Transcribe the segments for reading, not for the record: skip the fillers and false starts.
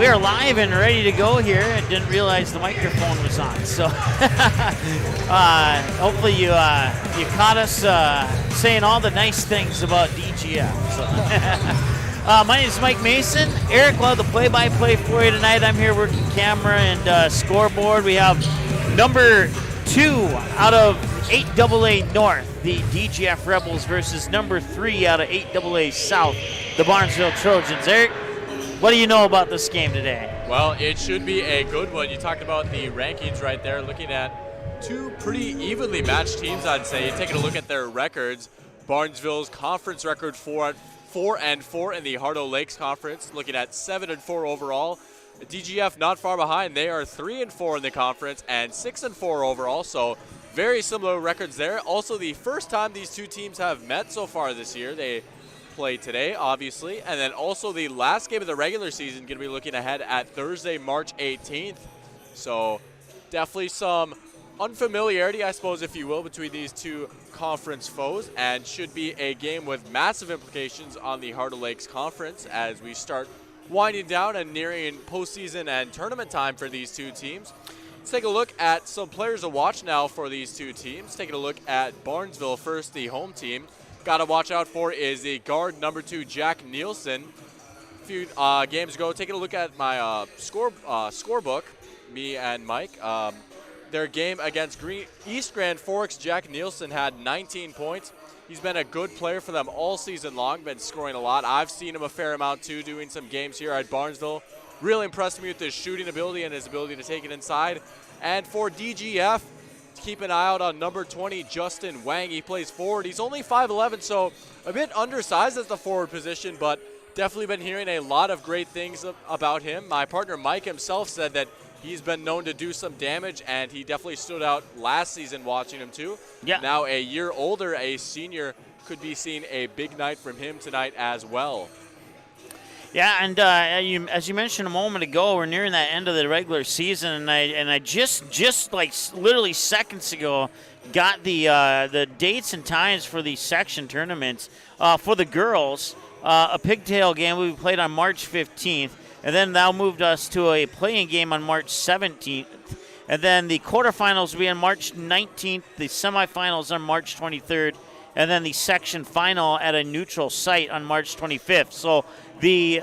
We are live and ready to go here. I didn't realize the microphone was on, so hopefully you caught us saying all the nice things about DGF. So. My name is Mike Mason. Eric will have the play-by-play for you tonight. I'm here working camera and scoreboard. We have number 2 out of 8AA North, the DGF Rebels, versus number 3 out of 8AA South, the Barnesville Trojans. Eric, what do you know about this game today? Well, it should be a good one. You talked about the rankings right there, looking at 2 pretty evenly matched teams, I'd say. Taking a look at their records, Barnesville's conference record 4-4 in the Hardo Lakes Conference, looking at 7-4 overall. DGF not far behind. They are 3-4 in the conference and 6-4 overall, so very similar records there. Also, the first time these 2 teams have met so far this year. They play today, obviously, and then also the last game of the regular season, going to be looking ahead at Thursday, March 18th. So definitely some unfamiliarity, I suppose, if you will, between these 2 conference foes, and should be a game with massive implications on the Hardo Lakes Conference as we start winding down and nearing postseason and tournament time for these 2 teams. Let's take a look at some players to watch now for these 2 teams. Taking a look at Barnesville first, the home team. Got to watch out for is the guard number 2, Jack Nielsen. A few games ago, taking a look at my scorebook, me and Mike. Their game against East Grand Forks, Jack Nielsen had 19 points. He's been a good player for them all season long, been scoring a lot. I've seen him a fair amount too, doing some games here at Barnesville. Really impressed me with his shooting ability and his ability to take it inside. And for DGF, keep an eye out on number 20, Justin Wang. He plays forward. He's only 5'11", so a bit undersized at the forward position, but definitely been hearing a lot of great things about him. My partner Mike himself said that he's been known to do some damage, and he definitely stood out last season watching him too. Yeah. Now a year older, a senior, could be seeing a big night from him tonight as well. Yeah, and as you mentioned a moment ago, we're nearing that end of the regular season, and I just like literally seconds ago got the dates and times for the section tournaments. For the girls, a pigtail game will be played on March 15th, and then that moved us to a playing game on March 17th, and then the quarterfinals will be on March 19th, the semifinals on March 23rd, and then the section final at a neutral site on March 25th. So the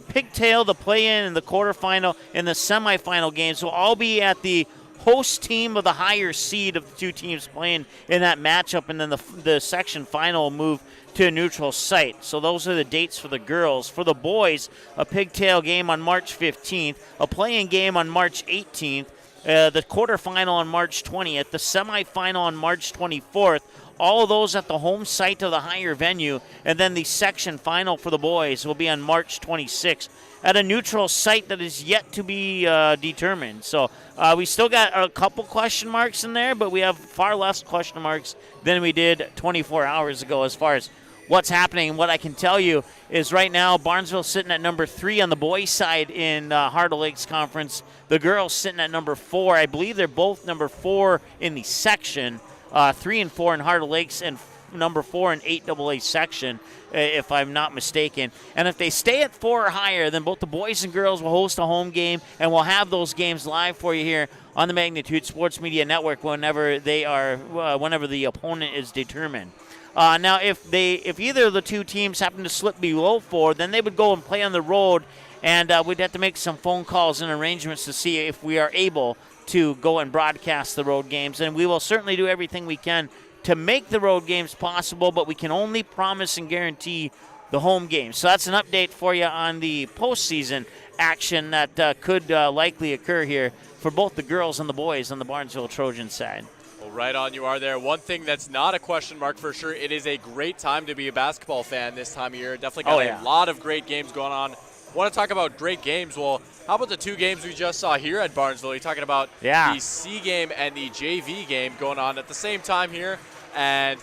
pigtail, the play-in, and the quarterfinal and the semifinal games will all be at the host team of the higher seed of the 2 teams playing in that matchup, and then the section final will move to a neutral site. So those are the dates for the girls. For the boys, a pigtail game on March 15th, a play-in game on March 18th, the quarterfinal on March 20th, the semifinal on March 24th, all of those at the home site of the higher venue, and then the section final for the boys will be on March 26th at a neutral site that is yet to be determined. So we still got a couple question marks in there, but we have far less question marks than we did 24 hours ago as far as what's happening. What I can tell you is right now Barnesville sitting at number 3 on the boys' side in Hardo Lakes Conference. The girls sitting at number 4. I believe they're both number 4 in the section. 3-4 in Hardo Lakes and number 4 in 8AA section, if I'm not mistaken. And if they stay at 4 or higher, then both the boys and girls will host a home game, and we'll have those games live for you here on the Magnitude Sports Media Network whenever the opponent is determined. Now, if either of the 2 teams happen to slip below 4, then they would go and play on the road, and we'd have to make some phone calls and arrangements to see if we are able to go and broadcast the road games. And we will certainly do everything we can to make the road games possible, but we can only promise and guarantee the home games. So that's an update for you on the postseason action that could likely occur here for both the girls and the boys on the Barnesville Trojan side. Well, right on you are there. One thing that's not a question mark for sure, it is a great time to be a basketball fan this time of year. Definitely got a lot of great games going on. Want to talk about great games? Well, how about the 2 games we just saw here at Barnesville? You're talking about the C game and the JV game going on at the same time here. And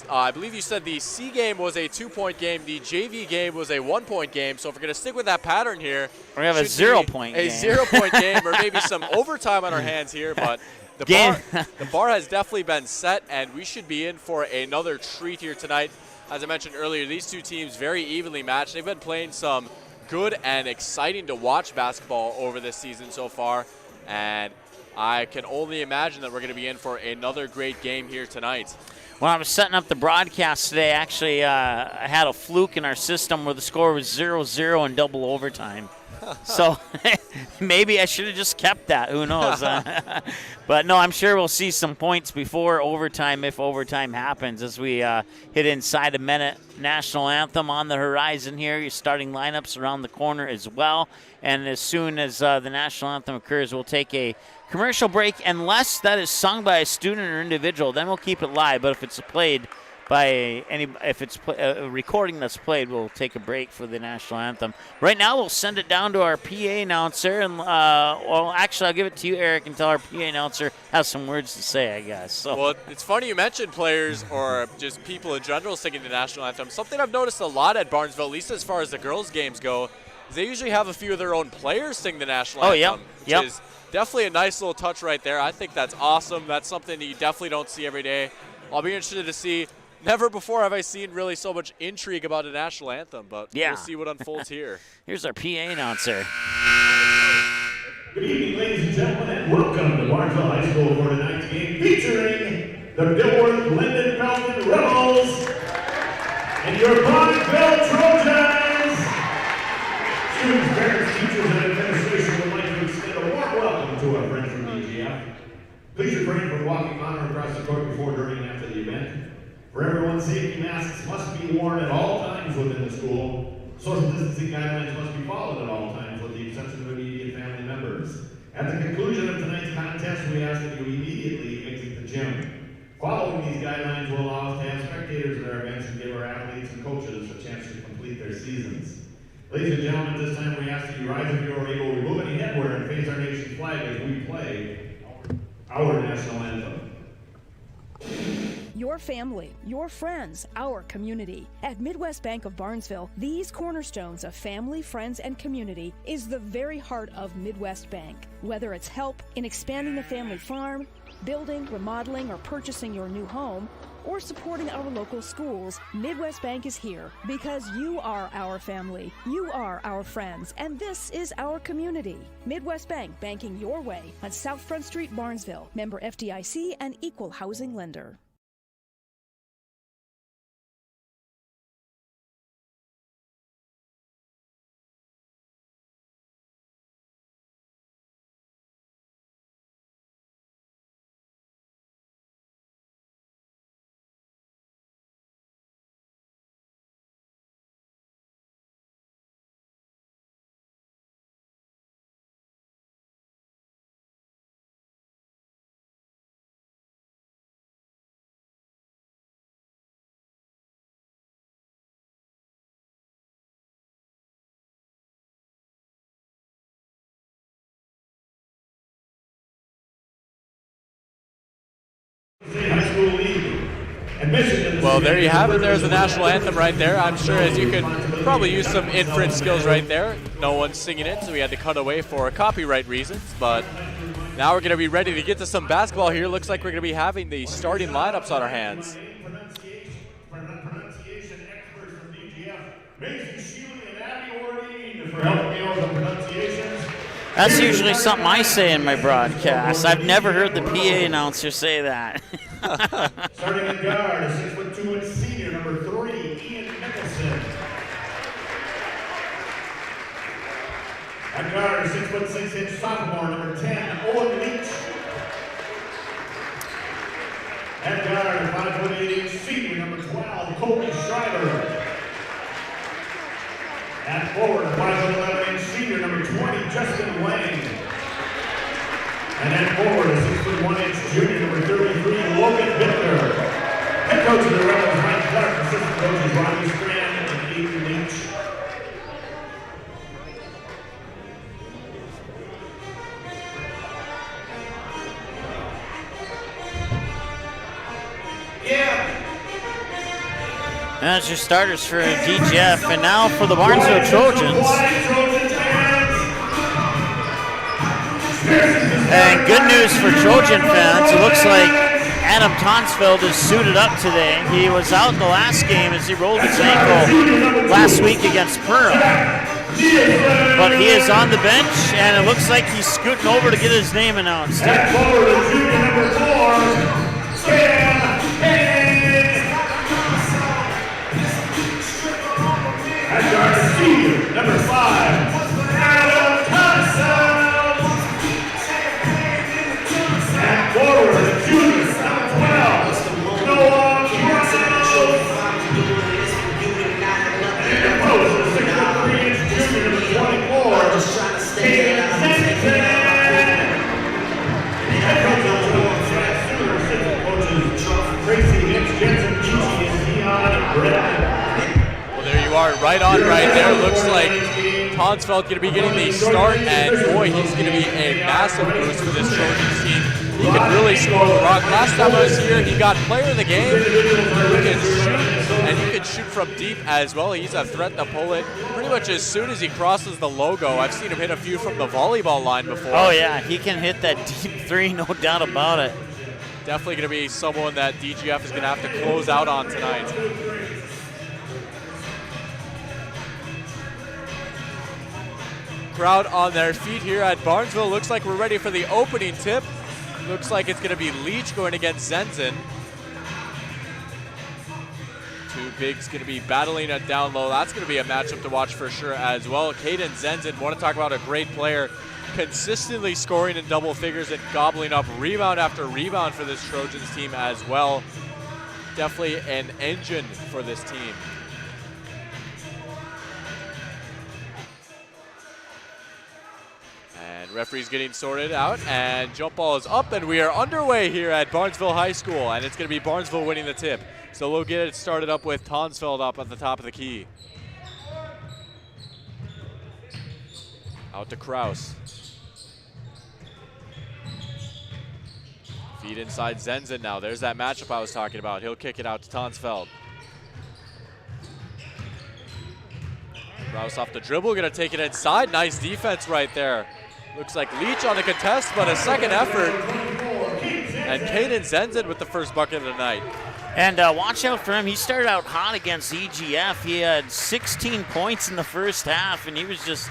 I believe you said the C game was a 2-point game. The JV game was a 1-point game. So if we're going to stick with that pattern here, we're going to have a 0-point game. A 0-point game, or maybe some overtime on our hands here. But the bar has definitely been set, and we should be in for another treat here tonight. As I mentioned earlier, these 2 teams very evenly matched. They've been playing some good and exciting to watch basketball over this season so far, and I can only imagine that we're going to be in for another great game here tonight. When I was setting up the broadcast today, actually, I had a fluke in our system where the score was 0-0 in double overtime. So maybe I should have just kept that. Who knows? But no, I'm sure we'll see some points before overtime if overtime happens as we hit inside a minute. National anthem on the horizon here. Your starting lineups around the corner as well. And as soon as the national anthem occurs, we'll take a commercial break unless that is sung by a student or individual. Then we'll keep it live. But if it's played by a recording that's played, we'll take a break for the national anthem. Right now, we'll send it down to our PA announcer, and well, actually, I'll give it to you, Eric, until our PA announcer has some words to say, I guess. So. Well, it's funny you mentioned players or just people in general singing the national anthem. Something I've noticed a lot at Barnesville, at least as far as the girls' games go, is they usually have a few of their own players sing the national anthem, which is definitely a nice little touch right there. I think that's awesome. That's something that you definitely don't see every day. I'll be interested to see. Never before have I seen really so much intrigue about a national anthem, but we'll see what unfolds here. Here's our PA announcer. Good evening, ladies and gentlemen, and welcome to Barnesville High School for tonight's game featuring the Dilworth, Glyndon, Felton Rebels and your Barnesville Trojans. Students, parents, teachers, and administration would like to extend a warm welcome to our friends from BGF. Please refrain from walking on or across the court before, during, and after the event. For everyone's safety, masks must be worn at all times within the school. Social distancing guidelines must be followed at all times with the exception of immediate family members. At the conclusion of tonight's contest, we ask that you immediately exit the gym. Following these guidelines will allow us to have spectators at our events and give our athletes and coaches a chance to complete their seasons. Ladies and gentlemen, at this time we ask that you rise if you are able, remove any headwear, and face our nation's flag as we play our national anthem. Your family, your friends, our community. At Midwest Bank of Barnesville, these cornerstones of family, friends, and community is the very heart of Midwest Bank. Whether it's help in expanding the family farm, building, remodeling, or purchasing your new home, or supporting our local schools, Midwest Bank is here because you are our family, you are our friends, and this is our community. Midwest Bank, banking your way on South Front Street, Barnesville. Member FDIC and equal housing lender. Well, there you have it. There's the national anthem right there. I'm sure as you could probably use some inference skills right there. No one's singing it, so we had to cut away for copyright reasons. But now we're going to be ready to get to some basketball here. Looks like we're going to be having the starting lineups on our hands. Pronunciation experts from BGF, Mason Sheely and Abby Ordine for helping me with the pronunciations. That's usually something I say in my broadcast. I've never heard the PA announcer say that. Starting in guard, a 6'2" senior, number 3, Ian Nicholson. At guard, a 6'6" sophomore, number 10, Owen Leach. At guard, a 5'8" senior, number 12, Colby Schreiber. At forward, a 5'11" senior, number 20, Justin Wang. And at forward, a 6'1" junior, number 33, Logan Bittler. Head coach of the Rebels, Mike Clark. Assistant coaches, Ronnie Strand and Ethan Leach. That's your starters for DGF, and now for the Barnesville Trojans. And good news for Trojan fans, it looks like Adam Tonsfeld is suited up today. He was out in the last game as he rolled his ankle last week against Pearl. But he is on the bench, and it looks like he's scooting over to get his name announced. Step forward to junior number 4, Cam Hayes. And our senior number 5, Adam Thompson. And forward to junior number 12, Noah Brown. And the post, the 6'3" junior number 24, Hayden Simpson. Well, there you are, right on right there. Looks like Tonsfeld going to be getting the start, and boy, he's going to be a massive boost for this Trojans team. He can really score the rock. Last time I was here, he got player of the game. He can shoot, and he can shoot from deep as well. He's a threat to pull it pretty much as soon as he crosses the logo. I've seen him hit a few from the volleyball line before. Oh yeah, he can hit that deep three, no doubt about it. Definitely going to be someone that DGF is going to have to close out on tonight. Crowd on their feet here at Barnesville. Looks like we're ready for the opening tip. Looks like it's going to be Leach going against Zenzen. Two bigs going to be battling it down low. That's going to be a matchup to watch for sure as well. Caden Zenzen, want to talk about a great player, consistently scoring in double figures and gobbling up rebound after rebound for this Trojans team as well. Definitely an engine for this team. And referee's getting sorted out, and jump ball is up, and we are underway here at Barnesville High School, and it's going to be Barnesville winning the tip. So we'll get it started up with Tonsfeld up at the top of the key. Out to Kraus. Feed inside Zenzen now. There's that matchup I was talking about. He'll kick it out to Tonsfeld. Kraus off the dribble, gonna take it inside. Nice defense right there. Looks like Leach on the contest, but a second effort. And Caden Zenzen with the first bucket of the night. And watch out for him. He started out hot against EGF. He had 16 points in the first half, and he was just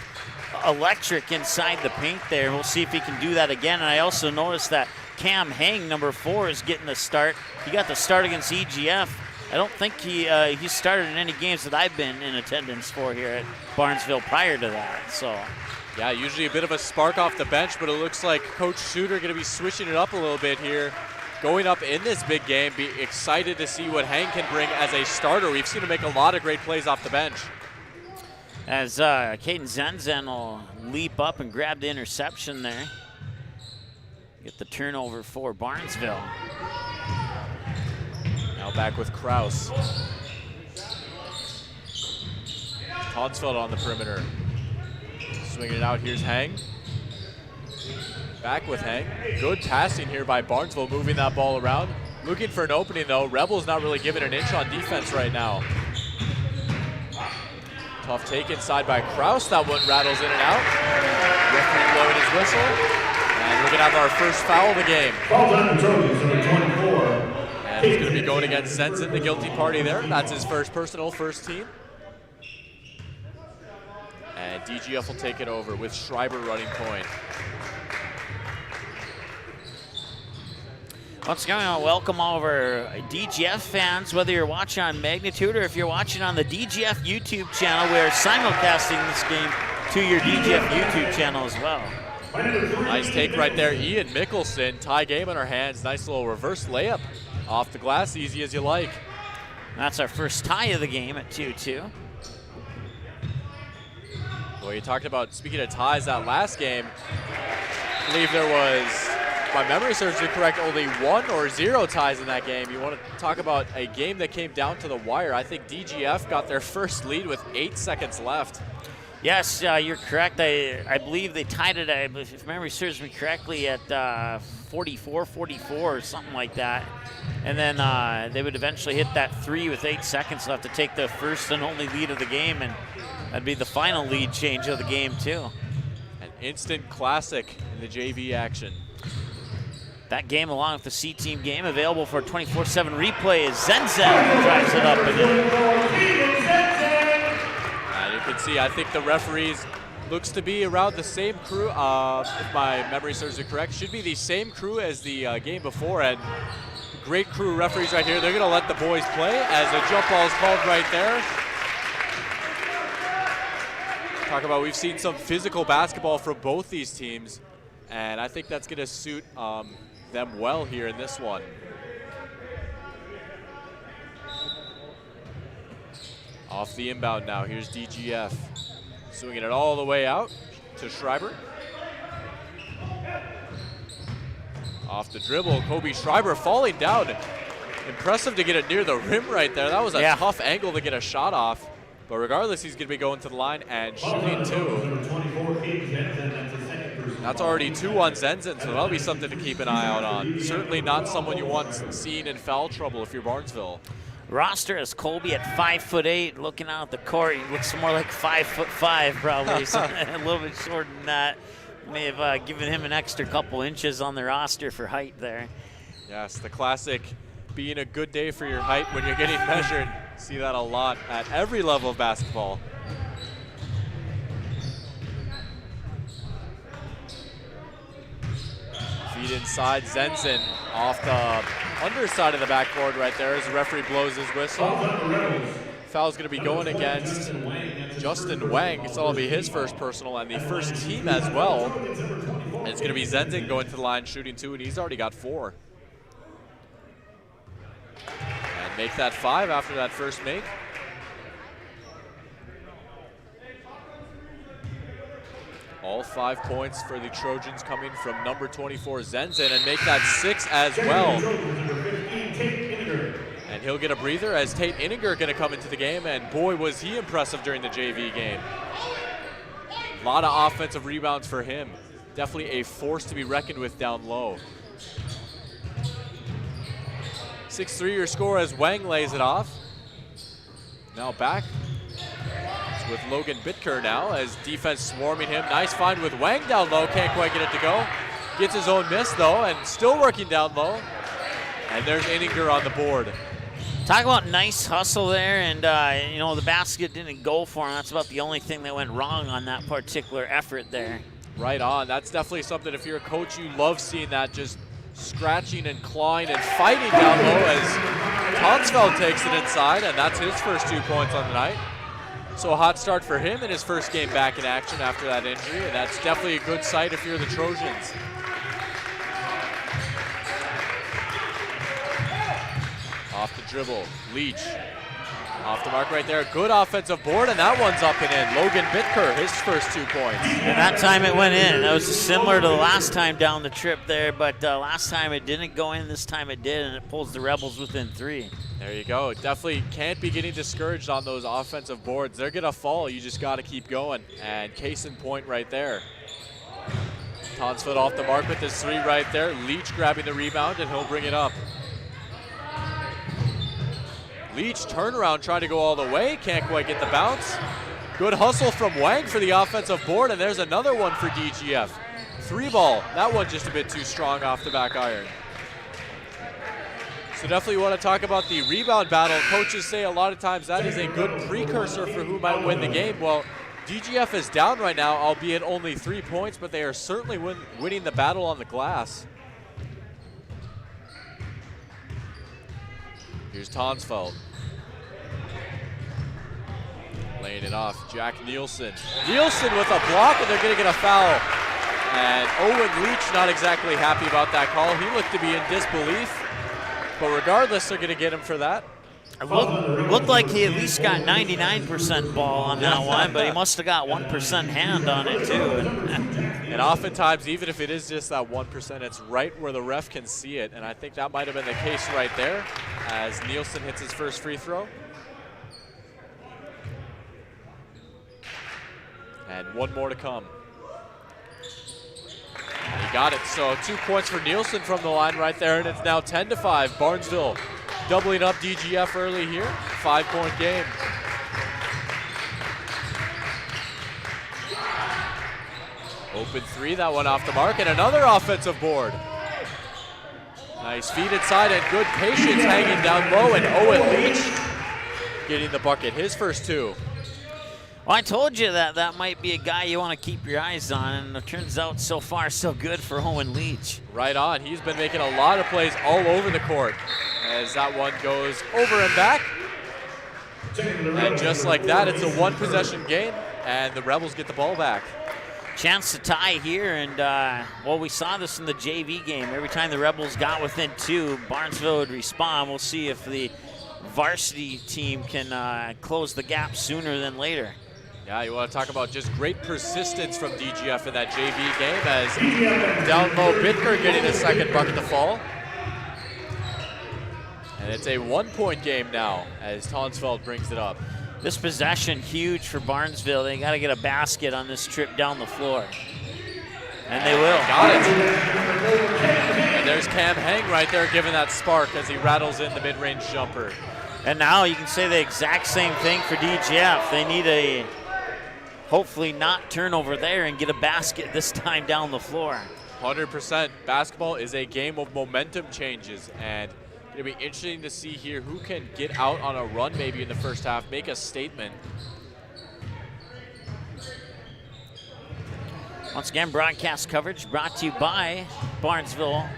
electric inside the paint there. We'll see if he can do that again. And I also noticed that Cam Hang, number 4, is getting the start. He got the start against EGF. I don't think he started in any games that I've been in attendance for here at Barnesville prior to that. So, yeah, usually a bit of a spark off the bench, but it looks like Coach Suter going to be switching it up a little bit here. Going up in this big game, be excited to see what Hang can bring as a starter. We've seen him make a lot of great plays off the bench. As Caden Zenzen will leap up and grab the interception there. Get the turnover for Barnesville. Now back with Kraus. Tonsfeld on the perimeter. Swinging it out, here's Hang. Back with Hang. Good passing here by Barnesville, moving that ball around. Looking for an opening though. Rebels not really giving an inch on defense right now. Tough take inside by Kraus. That one rattles in and out. Referee blowing his whistle. And we're going to have our first foul of the game. Foul on the Trojans, number 24. And he's going to be going against Zenzen, the guilty party there. That's his first personal, first team. And DGF will take it over with Schreiber running point. Once again, I want to welcome all of our DGF fans, whether you're watching on Magnitude or if you're watching on the DGF YouTube channel. We're simulcasting this game to your DGF YouTube channel as well. Nice take right there, Ian Mickelson. Tie game in our hands. Nice little reverse layup off the glass, easy as you like. That's our first tie of the game at 2-2. Well, you talked about, speaking of ties, that last game, I believe there was, if my memory serves me correct, only 1 or 0 ties in that game. You want to talk about a game that came down to the wire. I think DGF got their first lead with 8 seconds left. Yes, you're correct. I believe they tied it, if memory serves me correctly, at 44-44 or something like that. And then they would eventually hit that 3 with 8 seconds left to take the first and only lead of the game, and that'd be the final lead change of the game too. An instant classic in the JV action. That game, along with the C-Team game, available for 24/7 replay as Zenzen drives it up and in. And can see, I think the referees looks to be around the same crew, if my memory serves it correct. Should be the same crew as the game before, and great crew referees right here. They're gonna let the boys play as a jump ball is called right there. Talk about, we've seen some physical basketball from both these teams, and I think that's gonna suit them well here in this one. Off the inbound now, here's DGF. Swinging it all the way out to Schreiber. Off the dribble, Kobe Schreiber falling down. Impressive to get it near the rim right there. That was a tough angle to get a shot off. But regardless, he's going to be going to the line and shooting two. That's already 2 on Zenzen, so that'll be something to keep an eye out on. Certainly not someone you want seen in foul trouble if you're Barnesville. Roster is Colby at 5'8", looking out the court. He looks more like 5'5", probably. So a little bit shorter than that. May have given him an extra couple inches on the roster for height there. Yes, the classic being a good day for your height when you're getting measured. See that a lot at every level of basketball. Feed inside, Zenzen off the underside of the backboard right there as the referee blows his whistle. Foul's going to be going against Justin Wang, so it'll be his first personal and the first team as well. And it's going to be Zenzen going to the line shooting 2, and he's already got 4. And make that 5 after that first make. All 5 points for the Trojans coming from number 24, Zenzen, and make that 6 as well. And he'll get a breather as Tate Inninger going to come into the game, and boy, was he impressive during the JV game. A lot of offensive rebounds for him. Definitely a force to be reckoned with down low. 6-3 your score as Wang lays it off. Now back with Logan Bitker now as defense swarming him. Nice find with Wang down low, can't quite get it to go. Gets his own miss though, and still working down low. And there's Inninger on the board. Talk about nice hustle there, and you know, the basket didn't go for him. That's about the only thing that went wrong on that particular effort there. Right on. That's definitely something, if you're a coach, you love seeing that, just scratching and clawing and fighting down low as Tonsfeld takes it inside, and that's his first 2 points on the night. So a hot start for him in his first game back in action after that injury, and that's definitely a good sight if you're the Trojans. Off the dribble, Leach. Off the mark right there, good offensive board, and that one's up and in. Logan Bitker, his first 2 points. And that time it went in. That was similar to the last time down the trip there, but last time it didn't go in, this time it did, and it pulls the Rebels within 3. There you go. Definitely can't be getting discouraged on those offensive boards. They're gonna fall, you just gotta keep going. And case in point right there. Tonsfeld off the mark with his 3 right there. Leach grabbing the rebound, and he'll bring it up. Leach turnaround trying to go all the way, can't quite get the bounce. Good hustle from Wang for the offensive board, and there's another one for DGF. 3 ball, that one just a bit too strong off the back iron. So definitely want to talk about the rebound battle. Coaches say a lot of times that is a good precursor for who might win the game. Well, DGF is down right now, albeit only 3 points, but they are certainly winning the battle on the glass. Here's Tonsfeld. Laying it off, Jack Nielsen. Nielsen with a block, and they're going to get a foul. And Owen Leach not exactly happy about that call. He looked to be in disbelief. But regardless, they're going to get him for that. It looked like he at least got 99% ball on that one, but he must have got 1% hand on it too. And oftentimes, even if it is just that 1%, it's right where the ref can see it. And I think that might have been the case right there as Nielsen hits his first free throw. And 1 more to come. And he got it, so 2 points for Nielsen from the line right there, and it's now 10-5. Barnesville doubling up DGF early here. 5-point game. Open 3, that one off the mark, and another offensive board. Nice feed inside and good patience hanging down low, and Owen Leach getting the bucket, his first 2. Well, I told you that might be a guy you want to keep your eyes on, and it turns out so far so good for Owen Leach. Right on. He's been making a lot of plays all over the court as that one goes over and back. And just like that, it's a one-possession game, and the Rebels get the ball back. Chance to tie here, and well, we saw this in the JV game. Every time the Rebels got within 2, Barnesville would respond. We'll see if the varsity team can close the gap sooner than later. Yeah, you want to talk about just great persistence from DGF in that JV game as down low Bitker getting a second bucket to fall. And it's a 1-point game now as Tonsfeld brings it up. This possession huge for Barnesville. They got to get a basket on this trip down the floor. And they will. Got it. And there's Cam Hang right there giving that spark as he rattles in the mid-range jumper. And now you can say the exact same thing for DGF. They need a hopefully not turnover there and get a basket this time down the floor. 100%. Basketball is a game of momentum changes, and it'll be interesting to see here who can get out on a run maybe in the first half, make a statement. Once again, broadcast coverage brought to you by Barnesville.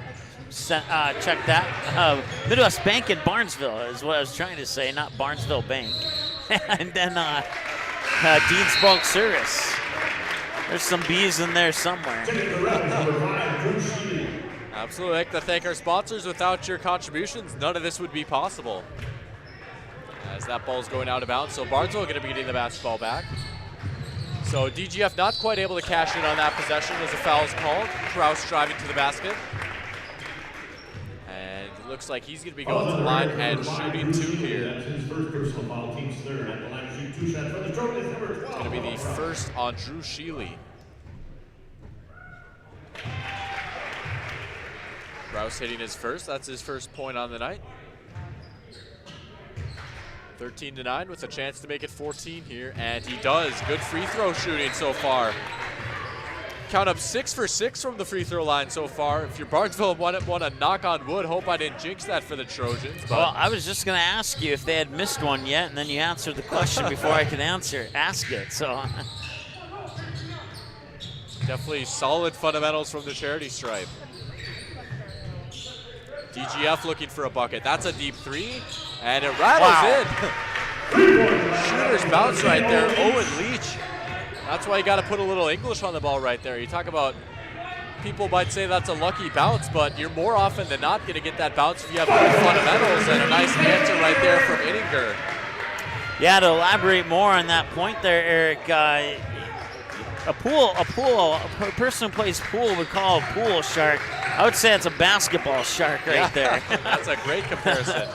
Check that. Midwest Bank in Barnesville is what I was trying to say, not Barnesville Bank. And then Dean's Bulk Service. There's some B's in there somewhere. Absolutely. I'd like to thank our sponsors. Without your contributions, none of this would be possible. As that ball's going out of bounds, so Barnesville going to be getting the basketball back. So DGF not quite able to cash in on that possession as a foul is called. Kraus driving to the basket. And it looks like he's going to be going to the line and shooting 2 here. It's going to be the first on Drew Sheely. Kraus hitting his first. That's his first point on the night. 13-9 with a chance to make it 14 here, and he does. Good free throw shooting so far. Count up 6 for 6 from the free throw line so far. If you're Barnesville want to knock on wood, hope I didn't jinx that for the Trojans. But well, I was just going to ask you if they had missed one yet, and then you answered the question before I could ask it. So definitely solid fundamentals from the charity stripe. DGF looking for a bucket. That's a deep 3, and it rattles in. Shooter's bounce right there. Owen Leach. That's why you got to put a little English on the ball right there. You talk about, people might say that's a lucky bounce, but you're more often than not going to get that bounce if you have good fundamentals, and a nice answer right there from Inninger. Yeah, to elaborate more on that point there, Eric, a person who plays pool would call a pool shark. I would say it's a basketball shark right there. That's a great comparison.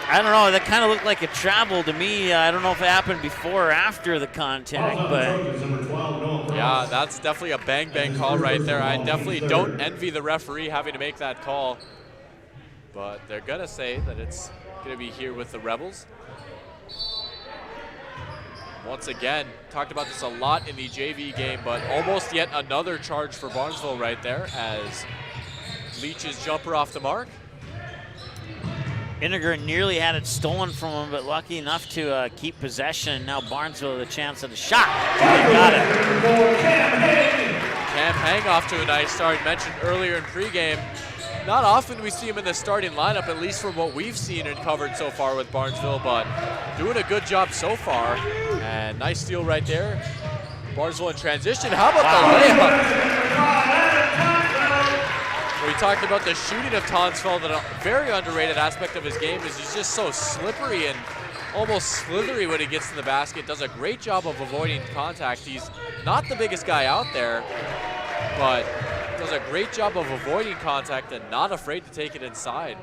I don't know, that kind of looked like a travel to me. I don't know if it happened before or after the contact, but yeah, that's definitely a bang call right there. I definitely don't envy the referee having to make that call, but they're gonna say that it's gonna be here with the Rebels. Once again, talked about this a lot in the JV game, but almost yet another charge for Barnesville right there as Leach's jumper off the mark. Inninger nearly had it stolen from him, but lucky enough to keep possession. Now Barnesville with a chance at a shot. They got it. Cam Hang off to a nice start. Mentioned earlier in pregame, not often we see him in the starting lineup, at least from what we've seen and covered so far with Barnesville, but doing a good job so far. And nice steal right there. Barnesville in transition. How about the layup? We talked about the shooting of Tonsfeld, and a very underrated aspect of his game is he's just so slippery and almost slithery when he gets to the basket. Does a great job of avoiding contact. He's not the biggest guy out there, but does a great job of avoiding contact and not afraid to take it inside.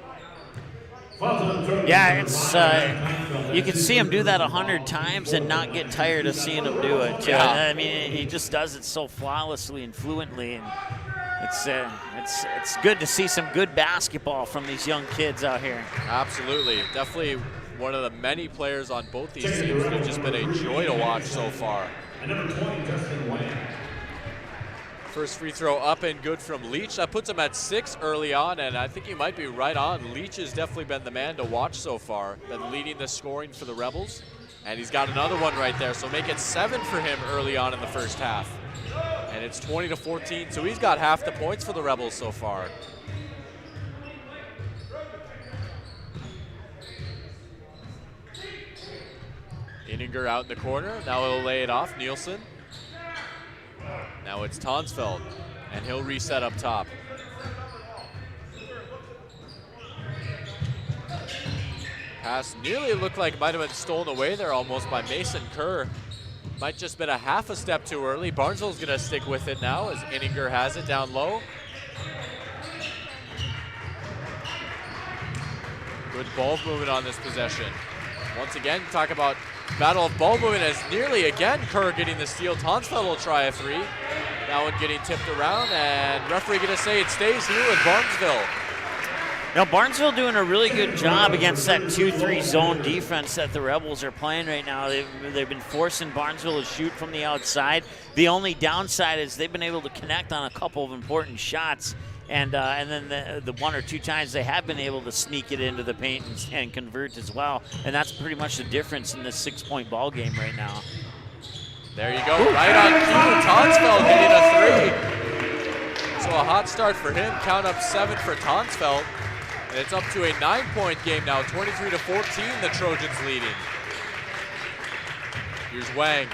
Yeah, it's you can see him do that 100 times and not get tired of seeing him do it. Yeah. I mean, he just does it so flawlessly and fluently, and it's good to see some good basketball from these young kids out here. Absolutely, definitely one of the many players on both these teams that have just been a joy to watch so far. First free throw up and good from Leach. That puts him at 6 early on, and I think he might be right on. Leach has definitely been the man to watch so far, been leading the scoring for the Rebels. And he's got another one right there, so make it 7 for him early on in the first half. And it's 20-14, so he's got half the points for the Rebels so far. Inninger out in the corner. Now he'll lay it off. Nielsen. Now it's Tonsfeld, and he'll reset up top. Pass nearly looked like it might have been stolen away there almost by Mason Kerr. Might just been a half a step too early. Barnesville's gonna stick with it now as Inninger has it down low. Good ball movement on this possession. Once again, talk about battle of ball movement as nearly again Kerr getting the steal. Tonsfeld will try a 3. That one getting tipped around, and referee gonna say it stays here with Barnesville. Now, Barnesville doing a really good job against that 2-3 zone defense that the Rebels are playing right now. They've been forcing Barnesville to shoot from the outside. The only downside is they've been able to connect on a couple of important shots, and then the 1 or 2 times they have been able to sneak it into the paint and convert as well. And that's pretty much the difference in this 6-point ball game right now. There you go, right on cue. Tonsfeld hitting a 3. So a hot start for him. Count up 7 for Tonsfeld. And it's up to a 9-point game now, 23-14, the Trojans leading. Here's Wang.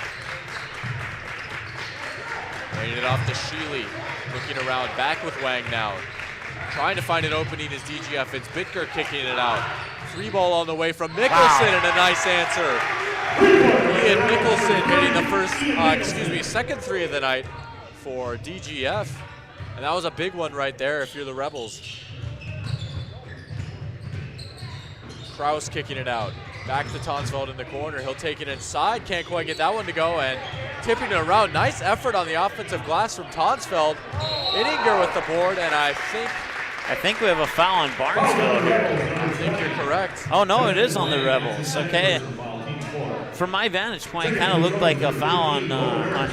Laying it off to Sheely. Looking around, back with Wang now. Trying to find an opening is DGF. It's Bitker kicking it out. 3 ball on the way from Mickelson, and a nice answer. Ian Mickelson hitting the second 3 of the night for DGF. And that was a big one right there if you're the Rebels. Kraus kicking it out. Back to Tonsfeld in the corner. He'll take it inside. Can't quite get that one to go, and tipping it around. Nice effort on the offensive glass from Tonsfeld. Inninger with the board, and I think we have a foul on Barnesville here. I think you're correct. Oh, no, it is on the Rebels. Okay. From my vantage point, it kind of looked like a foul on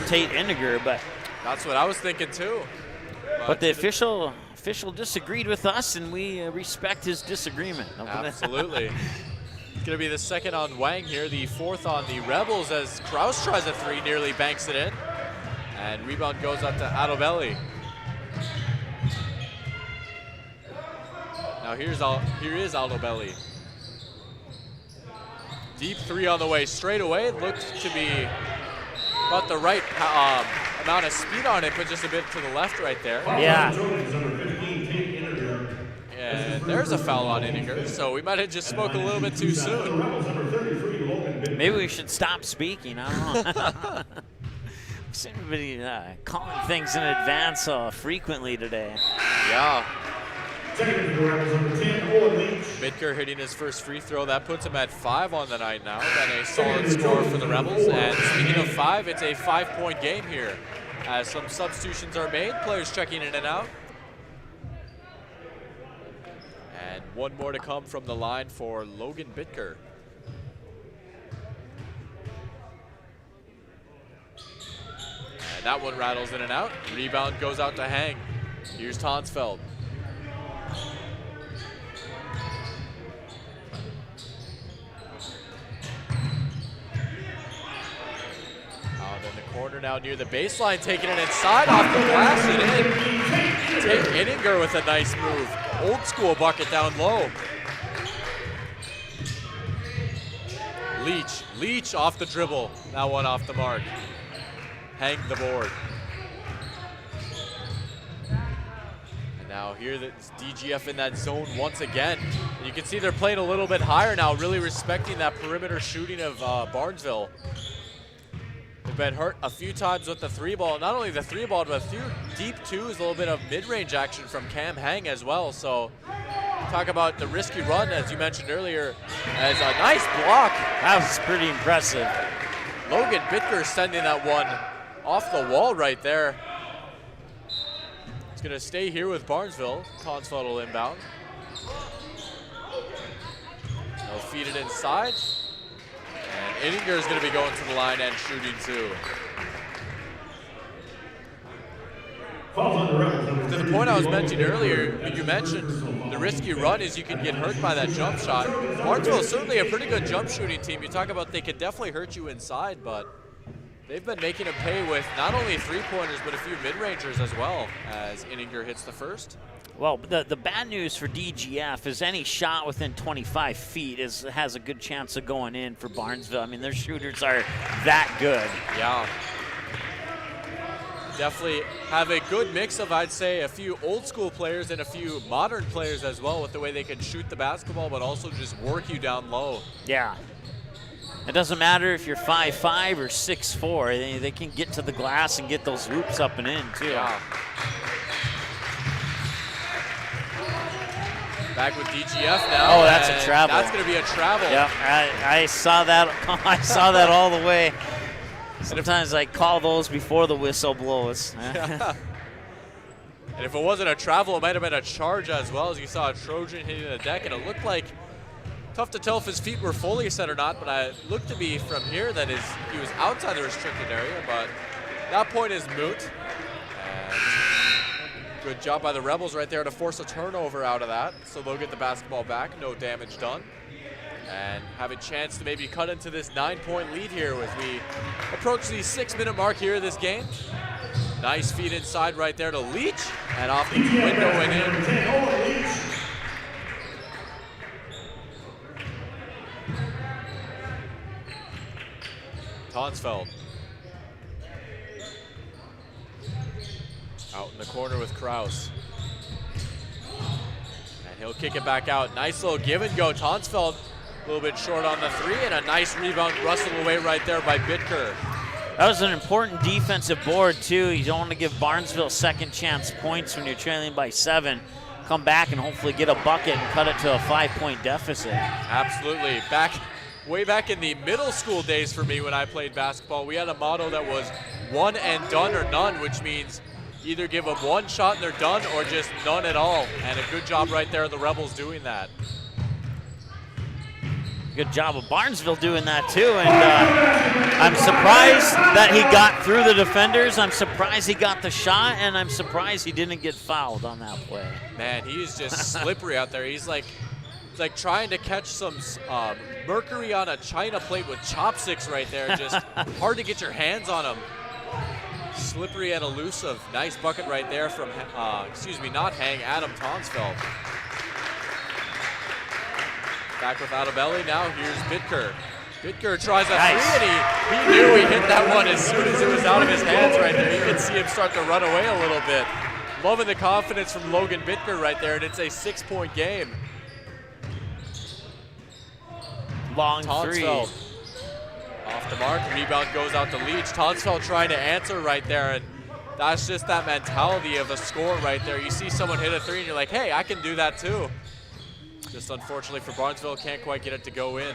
Tate Inninger, but that's what I was thinking too. But the official disagreed with us, and we respect his disagreement. Absolutely. It's going to be the second on Wang here, the 4th on the Rebels as Kraus tries a 3, nearly banks it in. And rebound goes out to Adobelli. Now here is Adobelli. Deep 3 on the way, straight away. Looked to be about the right amount of speed on it, but just a bit to the left right there. Yeah. And there's a foul on Inninger, so we might have just spoke a little bit too soon. Maybe we should stop speaking. I don't know. Seem to be calling things in advance frequently today. Yeah. Bitker hitting his first free throw. That puts him at 5 on the night now. Been a solid score for the Rebels. And speaking of 5, it's a 5-point game here. As some substitutions are made, players checking in and out. And one more to come from the line for Logan Bitker. And that one rattles in and out. Rebound goes out to Hang. Here's Tonsfeld. Out in the corner now near the baseline, taking it inside off the glass and in. Tate Inninger with a nice move. Old school bucket down low. Leach off the dribble. That one off the mark. Hang the board. And now here it's DGF in that zone once again. And you can see they're playing a little bit higher now, really respecting that perimeter shooting of Barnesville. They've been hurt a few times with the 3-ball. Not only the 3-ball, but a few deep 2s, a little bit of mid-range action from Cam Hang as well. So talk about the risky run, as you mentioned earlier, as a nice block. That was pretty impressive. Logan Bitker sending that one off the wall right there. It's going to stay here with Barnesville. Tonsfeld will inbound. They'll feed it inside. And Inninger is going to be going to the line and shooting too. To the point I was mentioning earlier, you mentioned the risky run is you can get hurt by that jump shot. Barnesville is certainly a pretty good jump shooting team. You talk about they can definitely hurt you inside, but they've been making them pay with not only three-pointers, but a few mid-rangers as well as Inninger hits the first. Well, the bad news for DGF is any shot within 25 feet has a good chance of going in for Barnesville. I mean, their shooters are that good. Yeah. Definitely have a good mix of, I'd say, a few old school players and a few modern players as well with the way they can shoot the basketball, but also just work you down low. Yeah. It doesn't matter if you're 5'5" or 6'4", they can get to the glass and get those hoops up and in too. Yeah. Back with DGF now. Oh, that's a travel. That's going to be a travel. Yeah, I saw that. I saw that all the way. Sometimes I call those before the whistle blows. Yeah. And if it wasn't a travel, it might have been a charge as well, as you saw a Trojan hitting the deck, and it looked like, tough to tell if his feet were fully set or not, but it looked to be from here that he was outside the restricted area, but that point is moot. And good job by the Rebels right there to force a turnover out of that, so they'll get the basketball back, no damage done. And have a chance to maybe cut into this 9-point lead here as we approach the 6-minute mark here of this game. Nice feed inside right there to Leach, and off the window and in. Tonsfeld. Out in the corner with Kraus. And he'll kick it back out. Nice little give and go. Tonsfeld a little bit short on the three, and a nice rebound rustled away right there by Bitker. That was an important defensive board too. You don't want to give Barnesville second chance points when you're trailing by 7. Come back and hopefully get a bucket and cut it to a 5-point deficit. Absolutely. Way back in the middle school days for me when I played basketball, we had a motto that was one and done or none, which means either give them one shot and they're done or just none at all. And a good job right there, the Rebels doing that. Good job of Barnesville doing that too, and I'm surprised that he got through the defenders. I'm surprised he got the shot, and I'm surprised he didn't get fouled on that play. Man, he's just slippery out there. He's like trying to catch some mercury on a china plate with chopsticks right there. Just hard to get your hands on him. Slippery and elusive. Nice bucket right there from, not Hang, Adam Tonsfeld. Back with Adabelli now, here's Bitker. Bitker tries a three, and he knew he hit that one as soon as it was out of his hands right there. You can see him start to run away a little bit. Loving the confidence from Logan Bitker right there, and it's a 6-point game. Long Tonsfeld three. Off the mark, rebound goes out to Leach. Tonsfeld trying to answer right there, and that's just that mentality of a score right there. You see someone hit a three, and you're like, hey, I can do that too. Just unfortunately for Barnesville, can't quite get it to go in.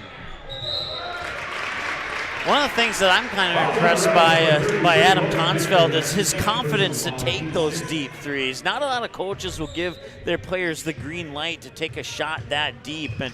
One of the things that I'm kind of impressed by Adam Tonsfeld is his confidence to take those deep threes. Not a lot of coaches will give their players the green light to take a shot that deep, and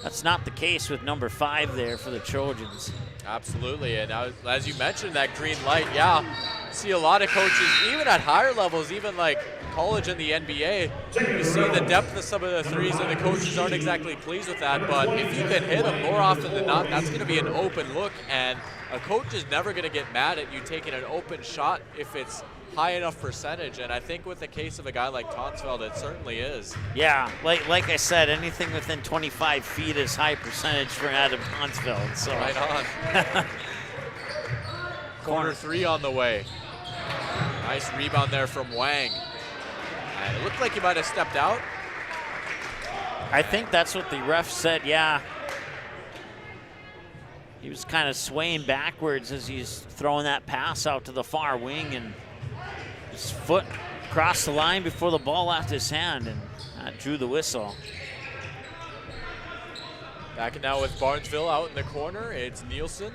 that's not the case with number 5 there for the Trojans. Absolutely, and as you mentioned, that green light, yeah. See a lot of coaches, even at higher levels, even like college and the NBA, you see the depth of some of the threes, and the coaches aren't exactly pleased with that, but if you can hit them more often than not, that's going to be an open look, and a coach is never going to get mad at you taking an open shot if it's high enough percentage, and I think with the case of a guy like Tonsfeld, it certainly is. Yeah, like I said, anything within 25 feet is high percentage for Adam Tonsfeld. So. Right on. Corner 3 on the way. Nice rebound there from Wang. And it looked like he might have stepped out. I think that's what the ref said, yeah. He was kind of swaying backwards as he's throwing that pass out to the far wing, and his foot crossed the line before the ball left his hand, and that drew the whistle. Back now with Barnesville out in the corner, it's Nielsen.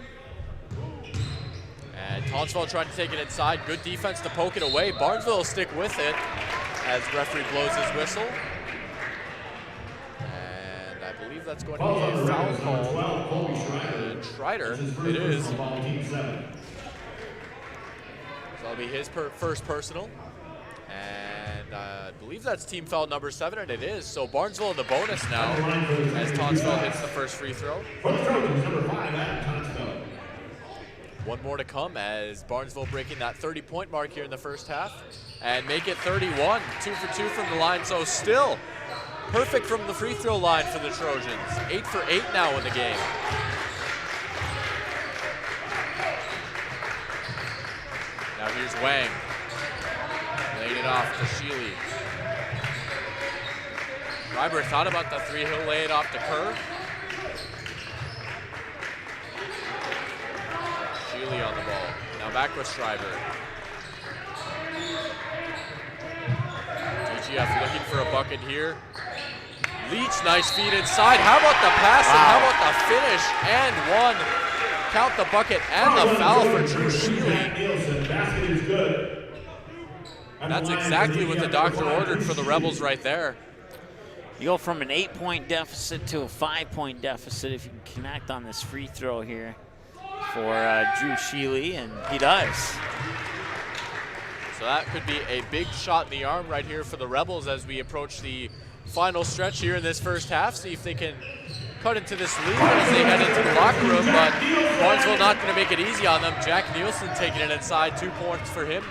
And Tonsfeld trying to take it inside. Good defense to poke it away. Barnesville will stick with it as referee blows his whistle. And I believe that's going to be a foul call on Schreider. It is. So that'll be his first personal. And I believe that's team foul number 7, and it is. So Barnesville in the bonus now as Tonsville hits the first free throw. For the Trojans, number 5, Adam Tonsville. One more to come as Barnesville breaking that 30-point mark here in the first half and make it 31. 2 for 2 from the line, so still perfect from the free throw line for the Trojans. 8 for 8 now in the game. Now here's Wang. Laid it off to Sheely. Reiber thought about the 3, he'll lay it off to Kerr. Sheely on the ball. Now back with Schreiber. DGF looking for a bucket here. Leach, nice feed inside. How about the pass and how about the finish? And one. Count the bucket and the foul for Drew Sheely. Basket is good. That's exactly what the doctor ordered for the Rebels right there. You go from an 8-point deficit to a 5-point deficit if you can connect on this free throw here for Drew Sheely, and he does. So that could be a big shot in the arm right here for the Rebels as we approach the final stretch here in this first half. See if they can cut into this lead as they head into the locker room, but Barnesville not going to make it easy on them. Jack Nielsen taking it inside, 2 points for him.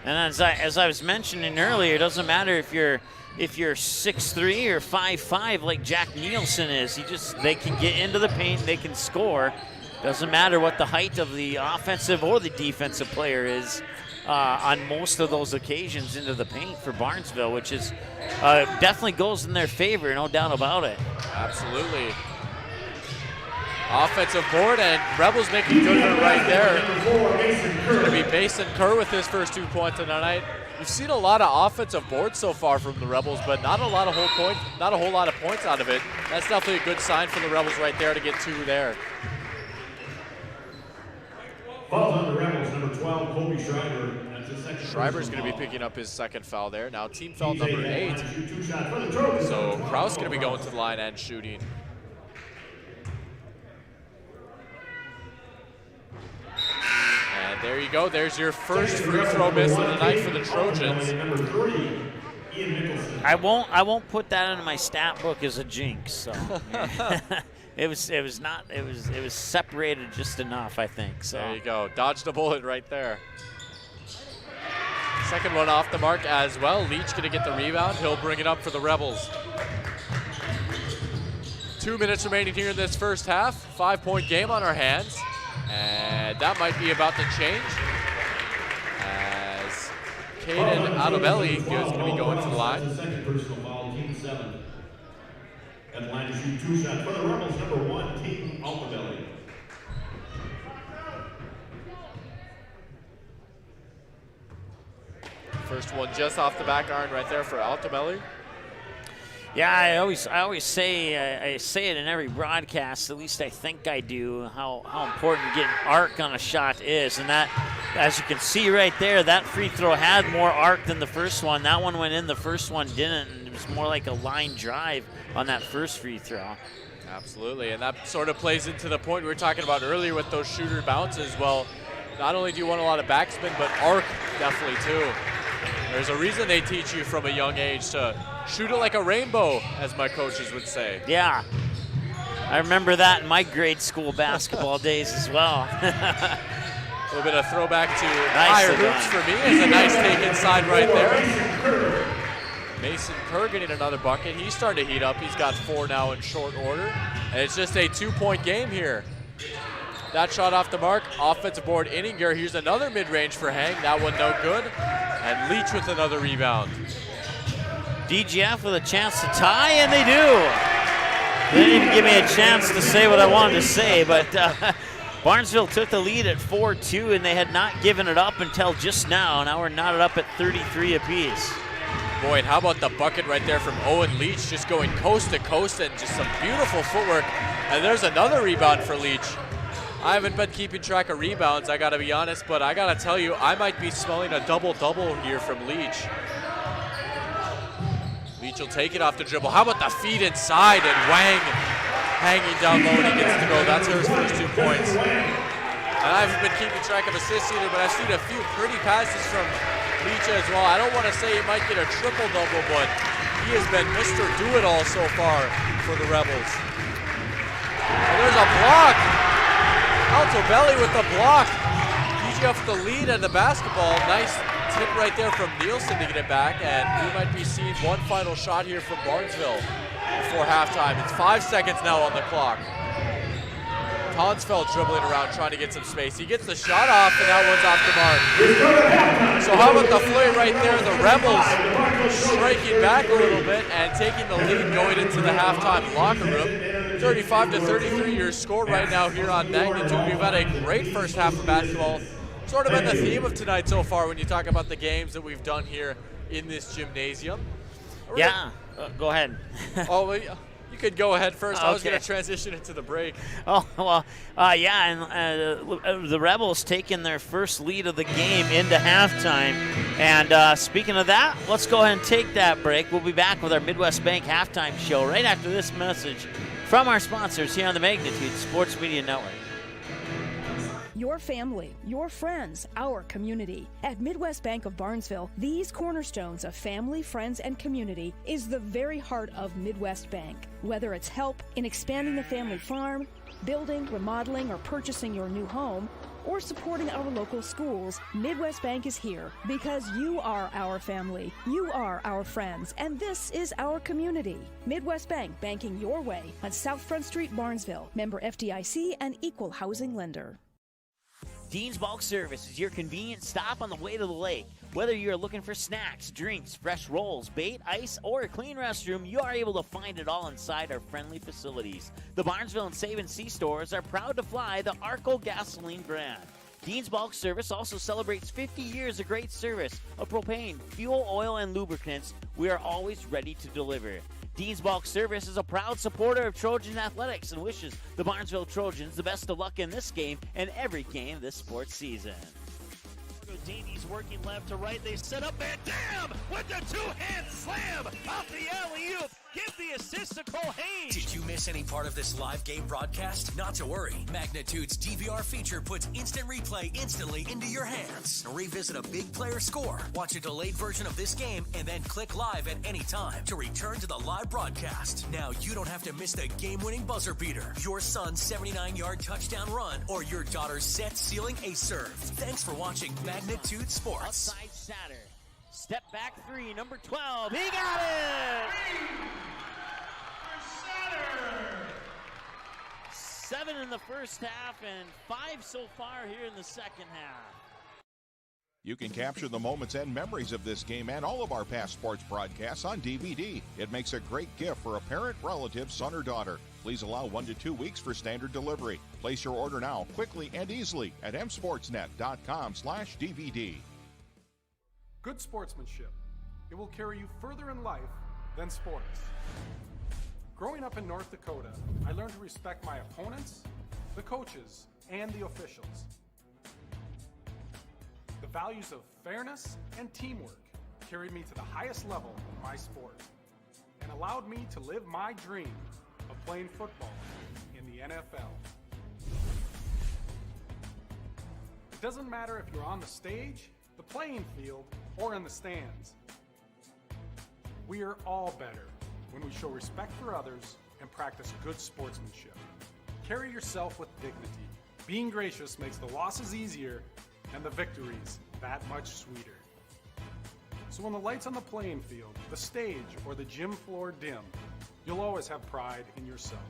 And as I was mentioning earlier, it doesn't matter if you're 6'3" or 5'5" like Jack Nielsen is. They can get into the paint, they can score. Doesn't matter what the height of the offensive or the defensive player is on most of those occasions into the paint for Barnesville, which is definitely goes in their favor, no doubt about it. Absolutely. Offensive board, and Rebels making good of it right there. It's going to be Mason Kerr with his first 2 points of the night. We've seen a lot of offensive boards so far from the Rebels, but not a whole lot of points out of it. That's definitely a good sign for the Rebels right there to get 2 there. Falls on the Rebels, number 12, Kobe Schreiber. That's his second. Schreiber's going to be picking up his second foul there. Now team foul number 8. So Kraus going to be going to the line and shooting. And there you go. There's your first free throw miss of the night for the Trojans. I won't put that into my stat book as a jinx. So it was separated just enough, I think. So there you go. Dodged a bullet right there. Second one off the mark as well. Leach going to get the rebound. He'll bring it up for the Rebels. 2 minutes remaining here in this first half. 5-point game on our hands. And that might be about to change as Caden Adobelli is going to be going to the line. Second personal foul, team 7. At the line to shoot 2 shots for the Rebels, number 1, team Adobelli. First one just off the back iron right there for Adobelli. yeah, I always say I say it in every broadcast. At least I think I do. How important getting arc on a shot is, and that, as you can see right there, that free throw had more arc than the first one. That one went in, the first one didn't, and it was more like a line drive on that first free throw. Absolutely, and that sort of plays into the point we were talking about earlier with those shooter bounces. Well, not only do you want a lot of backspin, but arc definitely too. There's a reason they teach you from a young age to shoot it like a rainbow, as my coaches would say. Yeah, I remember that in my grade school basketball days as well. A little bit of throwback to Nicely higher hoops done. for me. It's a nice take inside right there. Mason Kerr getting another bucket. He's starting to heat up. He's got 4 now in short order. And it's just a 2-point game here. That shot off the mark. Offensive board, Inninger. Here's another mid-range for Hang. That one no good. And Leach with another rebound. DGF with a chance to tie, and they do. They didn't even give me a chance to say what I wanted to say, but Barnesville took the lead at 4-2, and they had not given it up until just now. Now we're knotted up at 33 apiece. Boy, and how about the bucket right there from Owen Leach, just going coast to coast and just some beautiful footwork. And there's another rebound for Leach. I haven't been keeping track of rebounds, I gotta be honest, but I gotta tell you, I might be smelling a double-double here from Leach. Leach will take it off the dribble. How about the feed inside, and Wang hanging down low, and he gets to go. That's his first 2 points. And I haven't been keeping track of assists either, but I've seen a few pretty passes from Leach as well. I don't want to say he might get a triple-double, but he has been Mr. Do-It-All so far for the Rebels. And there's a block. Altobelli with the block. DGF with the lead and the basketball. Nice tip right there from Nielsen to get it back, and we might be seeing one final shot here from Barnesville before halftime. It's 5 seconds now on the clock. Tonsfeld dribbling around trying to get some space. He gets the shot off, and that one's off the mark. So how about the flurry right there? The Rebels striking back a little bit and taking the lead going into the halftime locker room. 35-33 your score right now here on Magnitude. We've had a great first half of basketball. Sort of been the theme of tonight so far when you talk about the games that we've done here in this gymnasium. Yeah, go ahead. Oh, well, you could go ahead first. Okay. I was going to transition into the break. Oh, well, yeah, and the Rebels taking their first lead of the game into halftime. And speaking of that, let's go ahead and take that break. We'll be back with our Midwest Bank halftime show right after this message from our sponsors here on the Magnitude Sports Media Network. Your family, your friends, our community. At Midwest Bank of Barnesville, these cornerstones of family, friends, and community is the very heart of Midwest Bank. Whether it's help in expanding the family farm, building, remodeling, or purchasing your new home, or supporting our local schools, Midwest Bank is here because you are our family, you are our friends, and this is our community. Midwest Bank, banking your way on South Front Street, Barnesville. Member FDIC and equal housing lender. Dean's Bulk Service is your convenient stop on the way to the lake. Whether you're looking for snacks, drinks, fresh rolls, bait, ice, or a clean restroom, you are able to find it all inside our friendly facilities. The Barnesville and Save and Sea stores are proud to fly the Arco gasoline brand. Dean's Bulk Service also celebrates 50 years of great service of propane, fuel, oil, and lubricants. We are always ready to deliver. Dean's Bulk Service is a proud supporter of Trojan Athletics and wishes the Barnesville Trojans the best of luck in this game and every game this sports season. Davies working left to right. They set up and damn with the two-hand slam off the alley-oop. Give the assist to Cole Hayes. Did you miss any part of this live game broadcast? Not to worry. Magnitude's DVR feature puts instant replay instantly into your hands. Revisit a big player score, watch a delayed version of this game, and then click live at any time to return to the live broadcast. Now you don't have to miss the game-winning buzzer beater, your son's 79-yard touchdown run, or your daughter's set-sealing ace serve. Thanks for watching Magnitude Sports. Outside Satter. Step back three, number 12. He got it! 7 in the first half and 5 so far here in the second half. You can capture the moments and memories of this game and all of our past sports broadcasts on DVD. It makes a great gift for a parent, relative, son, or daughter. Please allow 1 to 2 weeks for standard delivery. Place your order now, quickly and easily at msportsnet.com/DVD. Good sportsmanship. It will carry you further in life than sports. Growing up in North Dakota, I learned to respect my opponents, the coaches, and the officials. The values of fairness and teamwork carried me to the highest level in my sport and allowed me to live my dream of playing football in the NFL. It doesn't matter if you're on the stage, the playing field, or in the stands. We are all better when we show respect for others and practice good sportsmanship. Carry yourself with dignity. Being gracious makes the losses easier and the victories that much sweeter. So when the lights on the playing field, the stage, or the gym floor dim, you'll always have pride in yourself.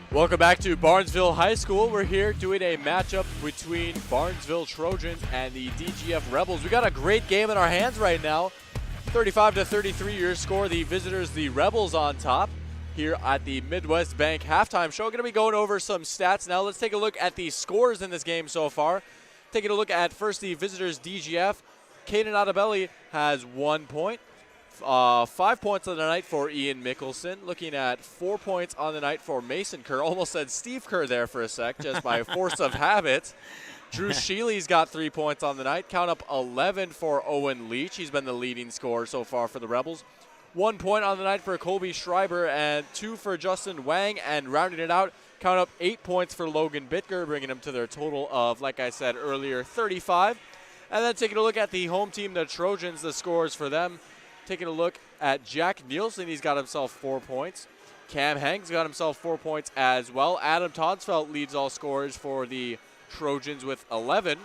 Welcome back to Barnesville High School. We're here doing a matchup between Barnesville Trojans and the DGF Rebels. We got a great game in our hands right now. 35-33 your score. The visitors, the Rebels, on top here at the Midwest Bank halftime show. Going to be going over some stats now. Let's take a look at the scores in this game so far. Taking a look at first the visitors, DGF. Caden Otabelli has 1 point. 5 points on the night for Ian Mickelson. Looking at 4 points on the night for Mason Kerr. Almost said Steve Kerr there for a sec, just by force of habit. Drew Sheely's got 3 points on the night. Count up 11 for Owen Leach. He's been the leading scorer so far for the Rebels. 1 point on the night for Colby Schreiber and 2 for Justin Wang, and rounding it out, count up 8 points for Logan Bittger, bringing them to their total of, like I said earlier, 35. And then taking a look at the home team, the Trojans, the scores for them. Taking a look at Jack Nielsen, he's got himself 4 points. Cam Heng's got himself 4 points as well. Adam Tonsfeld leads all scorers for the Trojans with 11.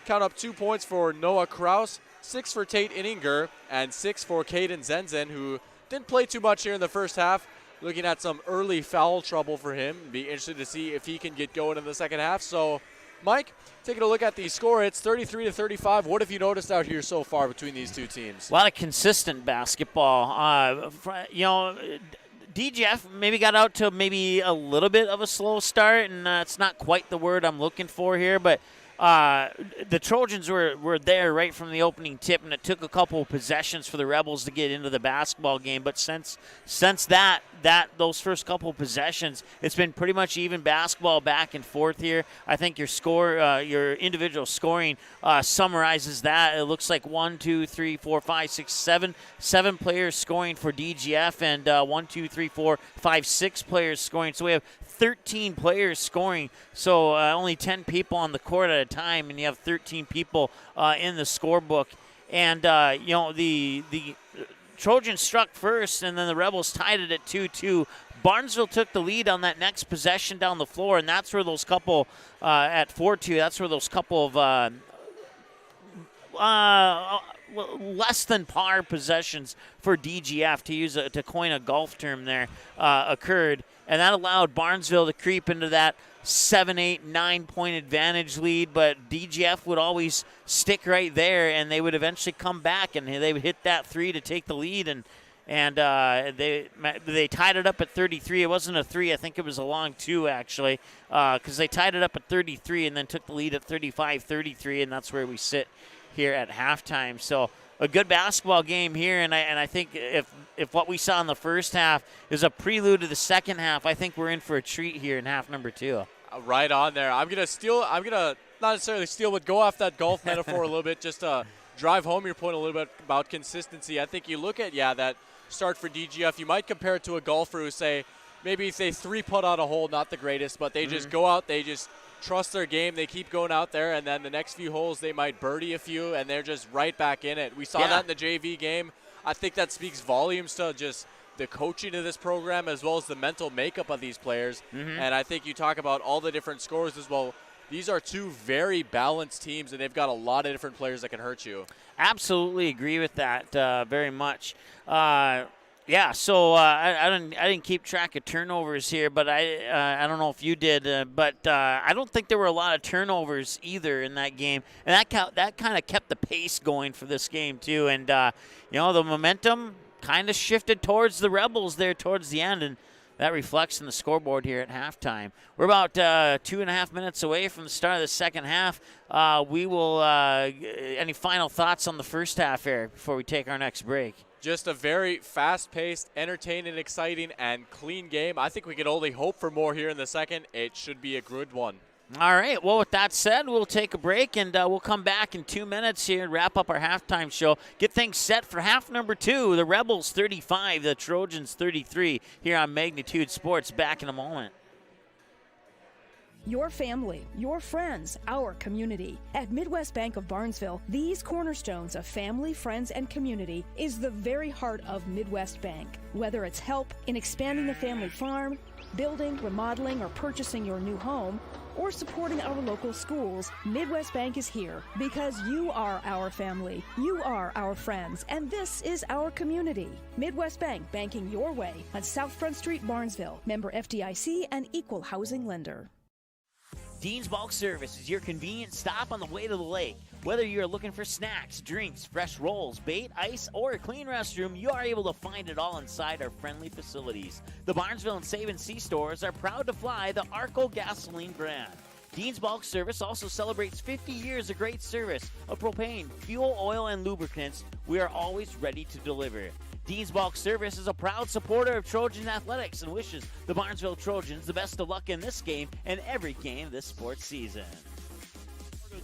Count up 2 points for Noah Kraus, 6 for Tate Inninger, and 6 for Caden Zenzen, who didn't play too much here in the first half. Looking at some early foul trouble for him. Be interested to see if he can get going in the second half. So, Mike, taking a look at the score, it's 33-35. What have you noticed out here so far between these two teams? A lot of consistent basketball. DGF maybe got out to maybe a little bit of a slow start, and it's not quite the word I'm looking for here, but the Trojans were there right from the opening tip, and it took a couple of possessions for the Rebels to get into the basketball game. But since those first couple of possessions, it's been pretty much even basketball back and forth here. I think your individual scoring summarizes that. It looks like 7 players scoring for DGF, and 6 players scoring. So we have 13 players scoring, so only 10 people on the court at a time, and you have 13 people in the scorebook. And the Trojans struck first, and then the Rebels tied it at 2-2. Barnesville took the lead on that next possession down the floor, and that's where those couple at 4-2. That's where those couple of less than par possessions for DGF, to coin a golf term there, occurred. And that allowed Barnesville to creep into that 7, 8, 9-point advantage lead, but DGF would always stick right there, and they would eventually come back, and they would hit that 3 to take the lead, and they tied it up at 33. It wasn't a 3. I think it was a long 2, actually, because they tied it up at 33 and then took the lead at 35-33, and that's where we sit here at halftime. So a good basketball game here, and I think if what we saw in the first half is a prelude to the second half, I think we're in for a treat here in half number 2. Right on there. I'm gonna not necessarily steal, but go off that golf metaphor a little bit, just to drive home your point a little bit about consistency. I think you look at that start for DGF. You might compare it to a golfer who say 3-putt on a hole, not the greatest, but they just go out, they just trust their game, they keep going out there, and then the next few holes they might birdie a few, and they're just right back in it. We saw that in the JV game. I think that speaks volumes to just the coaching of this program as well as the mental makeup of these players. And I think you talk about all the different scores as well. These are two very balanced teams, and they've got a lot of different players that can hurt you. Absolutely agree with that very much. So I didn't keep track of turnovers here, but I don't know if you did, but I don't think there were a lot of turnovers either in that game, and that kind of kept the pace going for this game too. And the momentum kind of shifted towards the Rebels there towards the end, and that reflects in the scoreboard here at halftime. We're about 2.5 minutes away from the start of the second half. We will. Any final thoughts on the first half here before we take our next break? Just a very fast-paced, entertaining, exciting, and clean game. I think we can only hope for more here in the second. It should be a good one. All right. Well, with that said, we'll take a break, and we'll come back in 2 minutes here and wrap up our halftime show. Get things set for half number 2. The Rebels 35, the Trojans 33 here on Magnitude Sports. Back in a moment. Your family, your friends, our community. At Midwest Bank of Barnesville, these cornerstones of family, friends, and community is the very heart of Midwest Bank. Whether it's help in expanding the family farm, building, remodeling, or purchasing your new home, or supporting our local schools, Midwest Bank is here because you are our family, you are our friends, and this is our community. Midwest Bank, banking your way on South Front Street, Barnesville. Member FDIC and equal housing lender. Dean's Bulk Service is your convenient stop on the way to the lake. Whether you're looking for snacks, drinks, fresh rolls, bait, ice, or a clean restroom, you are able to find it all inside our friendly facilities. The Barnesville and Save & See stores are proud to fly the Arco gasoline brand. Dean's Bulk Service also celebrates 50 years of great service of propane, fuel, oil, and lubricants. We are always ready to deliver. Dean's Bulk Service is a proud supporter of Trojan Athletics and wishes the Barnesville Trojans the best of luck in this game and every game this sports season.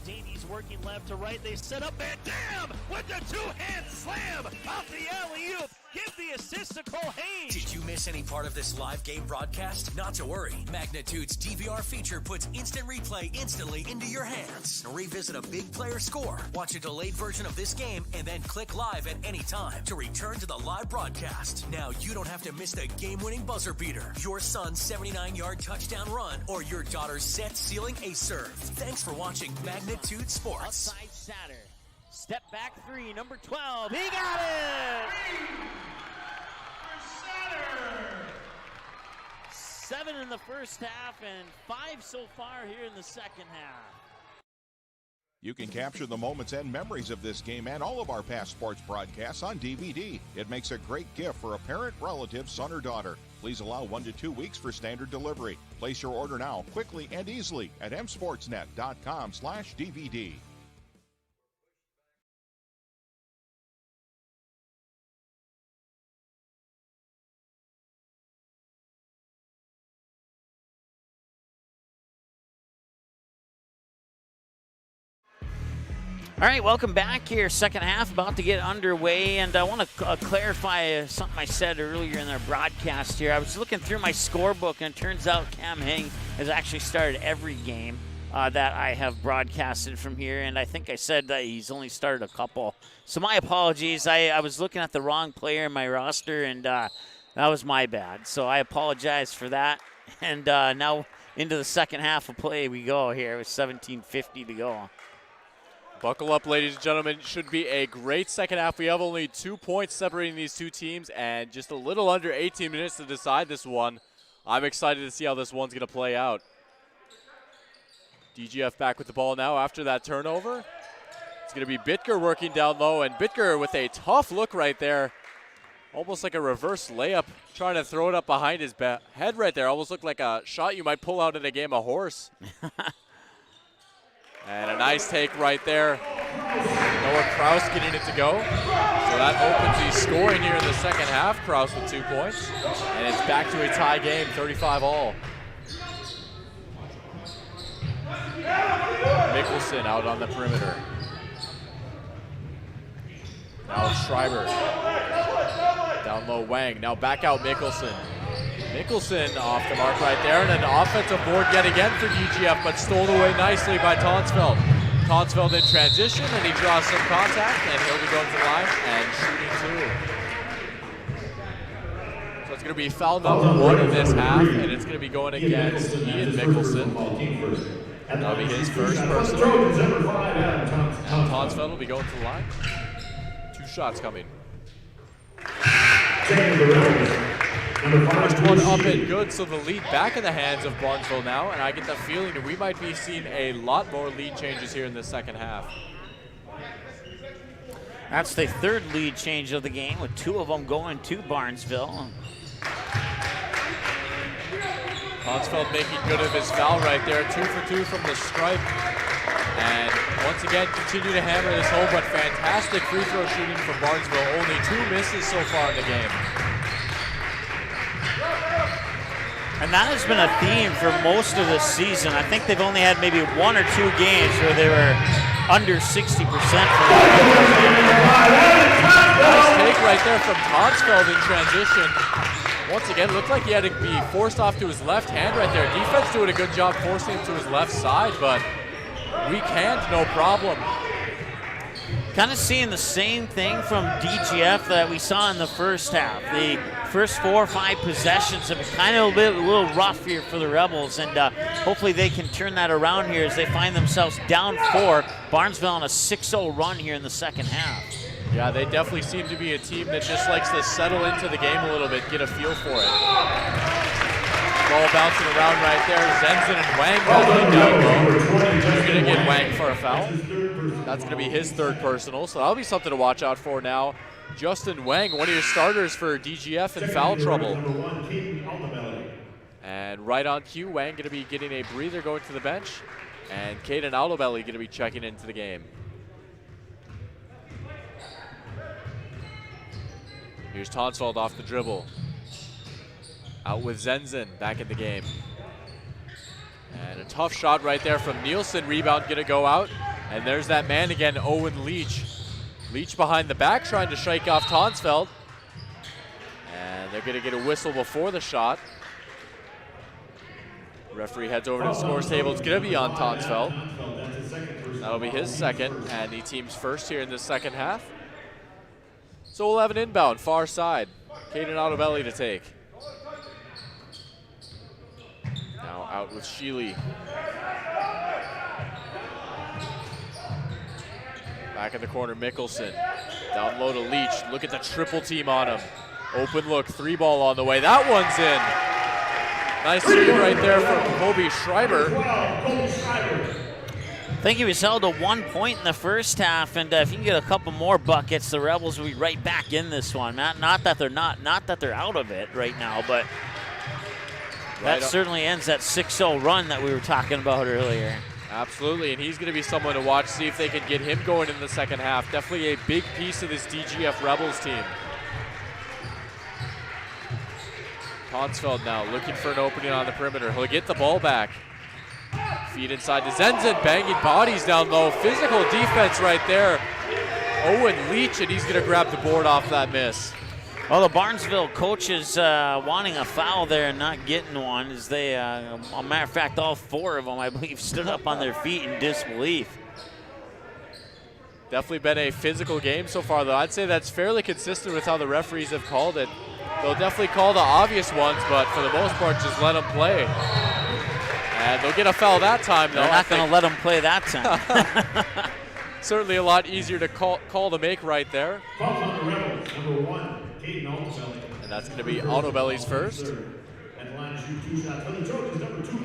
Davies working left to right. They set up and damn with the two-hand slam off the alley-oop. Give the the assist to Cole Haynes. Did you miss any part of this live game broadcast? Not to worry. Magnitude's DVR feature puts instant replay instantly into your hands. Revisit a big player score, watch a delayed version of this game, and then click live at any time to return to the live broadcast. Now you don't have to miss the game-winning buzzer beater, your son's 79-yard touchdown run, or your daughter's set-sealing ace serve. Thanks for watching Magnitude Sports. Outside Satter. Step back three, number 12. He got it! 7 in the first half and 5 so far here in the second half. You can capture the moments and memories of this game and all of our past sports broadcasts on DVD. It makes a great gift for a parent, relative, son, or daughter. Please allow 1 to 2 weeks for standard delivery. Place your order now, quickly and easily at msportsnet.com/DVD. All right, welcome back here. Second half about to get underway, and I want to clarify something I said earlier in our broadcast here. I was looking through my scorebook, and it turns out Cam Hing has actually started every game that I have broadcasted from here, and I think I said that he's only started a couple. So my apologies. I was looking at the wrong player in my roster, and that was my bad. So I apologize for that. And now into the second half of play we go here with 17:50 to go. Buckle up, ladies and gentlemen. Should be a great second half. We have only 2 points separating these two teams and just a little under 18 minutes to decide this one. I'm excited to see how this one's going to play out. DGF back with the ball now after that turnover. It's going to be Bitker working down low, and Bitker with a tough look right there. Almost like a reverse layup, trying to throw it up behind his head right there. Almost looked like a shot you might pull out in a game of horse. And a nice take right there. Noah Kraus getting it to go. So that opens the scoring here in the second half. Kraus with 2 points. And it's back to a tie game, 35-all. Mickelson out on the perimeter. Now Schreiber. Down low Wang. Now back out Mickelson. Mickelson off the mark right there, and an offensive board yet again for DGF, but stolen away nicely by Tonsfeld. Tonsfeld in transition, and he draws some contact, and he'll be going to the line and shooting 2. So it's going to be foul number 1 in this half, and it's going to be going against Ian Mickelson. That'll be his first personal. And Tonsfeld will be going to the line. 2 shots coming. First one up and good, so the lead back in the hands of Barnesville now, and I get the feeling that we might be seeing a lot more lead changes here in the second half. That's the third lead change of the game, with 2 of them going to Barnesville. Tonsfeld making good of his foul right there, 2 for 2 from the stripe. And once again, continue to hammer this home, but fantastic free throw shooting from Barnesville. Only 2 misses so far in the game. And that has been a theme for most of this season. I think they've only had maybe 1 or 2 games where they were under 60% for Nice take right there from Tonsfeld in transition. Once again, looked like he had to be forced off to his left hand right there. Defense doing a good job forcing him to his left side, but weak hand, no problem. Kind of seeing the same thing from DGF that we saw in the first half. The first 4 or 5 possessions have been kind of a little rough here for the Rebels, and hopefully they can turn that around here as they find themselves down 4. Barnesville on a 6-0 run here in the second half. Yeah, they definitely seem to be a team that just likes to settle into the game a little bit, get a feel for it. Ball bouncing around right there. Zenzen and Wang battling down low. You're going to get Wang for a foul. That's going to be his 3rd personal, so that'll be something to watch out for now. Justin Wang, one of your starters for DGF in foul trouble. And right on cue, Wang going to be getting a breather going to the bench. And Caden Altobelli going to be checking into the game. Here's Tonsfeld off the dribble. Out with Zenzen back in the game. And a tough shot right there from Nielsen. Rebound going to go out. And there's that man again, Owen Leach. Leach behind the back trying to shake off Tonsfeld. And they're going to get a whistle before the shot. Referee heads over to the scores table. It's going to be on Tonsfeld. That'll be his second and the team's first here in the second half. So we'll have an inbound, far side. Caden Autobelli to take. Now out with Sheely. Back in the corner, Mickelson. Down low to Leach. Look at the triple team on him. Open look, 3-ball on the way. That one's in. Nice read right there from Kobe Schreiber. I think he was held to 1 point in the first half, and if you can get a couple more buckets, the Rebels will be right back in this one. Not that they're out of it right now, but that certainly ends that 6-0 run that we were talking about earlier. Absolutely, and he's going to be someone to watch, see if they can get him going in the second half. Definitely a big piece of this DGF Rebels team. Tonsfeld now looking for an opening on the perimeter. He'll get the ball back. Feed inside to Zenzen, banging bodies down low. Physical defense right there. Owen Leach, and he's going to grab the board off that miss. Well, the Barnesville coaches wanting a foul there and not getting one, as they, a matter of fact, all 4 of them, I believe, stood up on their feet in disbelief. Definitely been a physical game so far, though. I'd say that's fairly consistent with how the referees have called it. They'll definitely call the obvious ones, but for the most part, just let them play. And they'll get a foul that time, though. They're not going to let them play that time. Certainly a lot easier to call to make right there. And that's going to be Autobelli's first.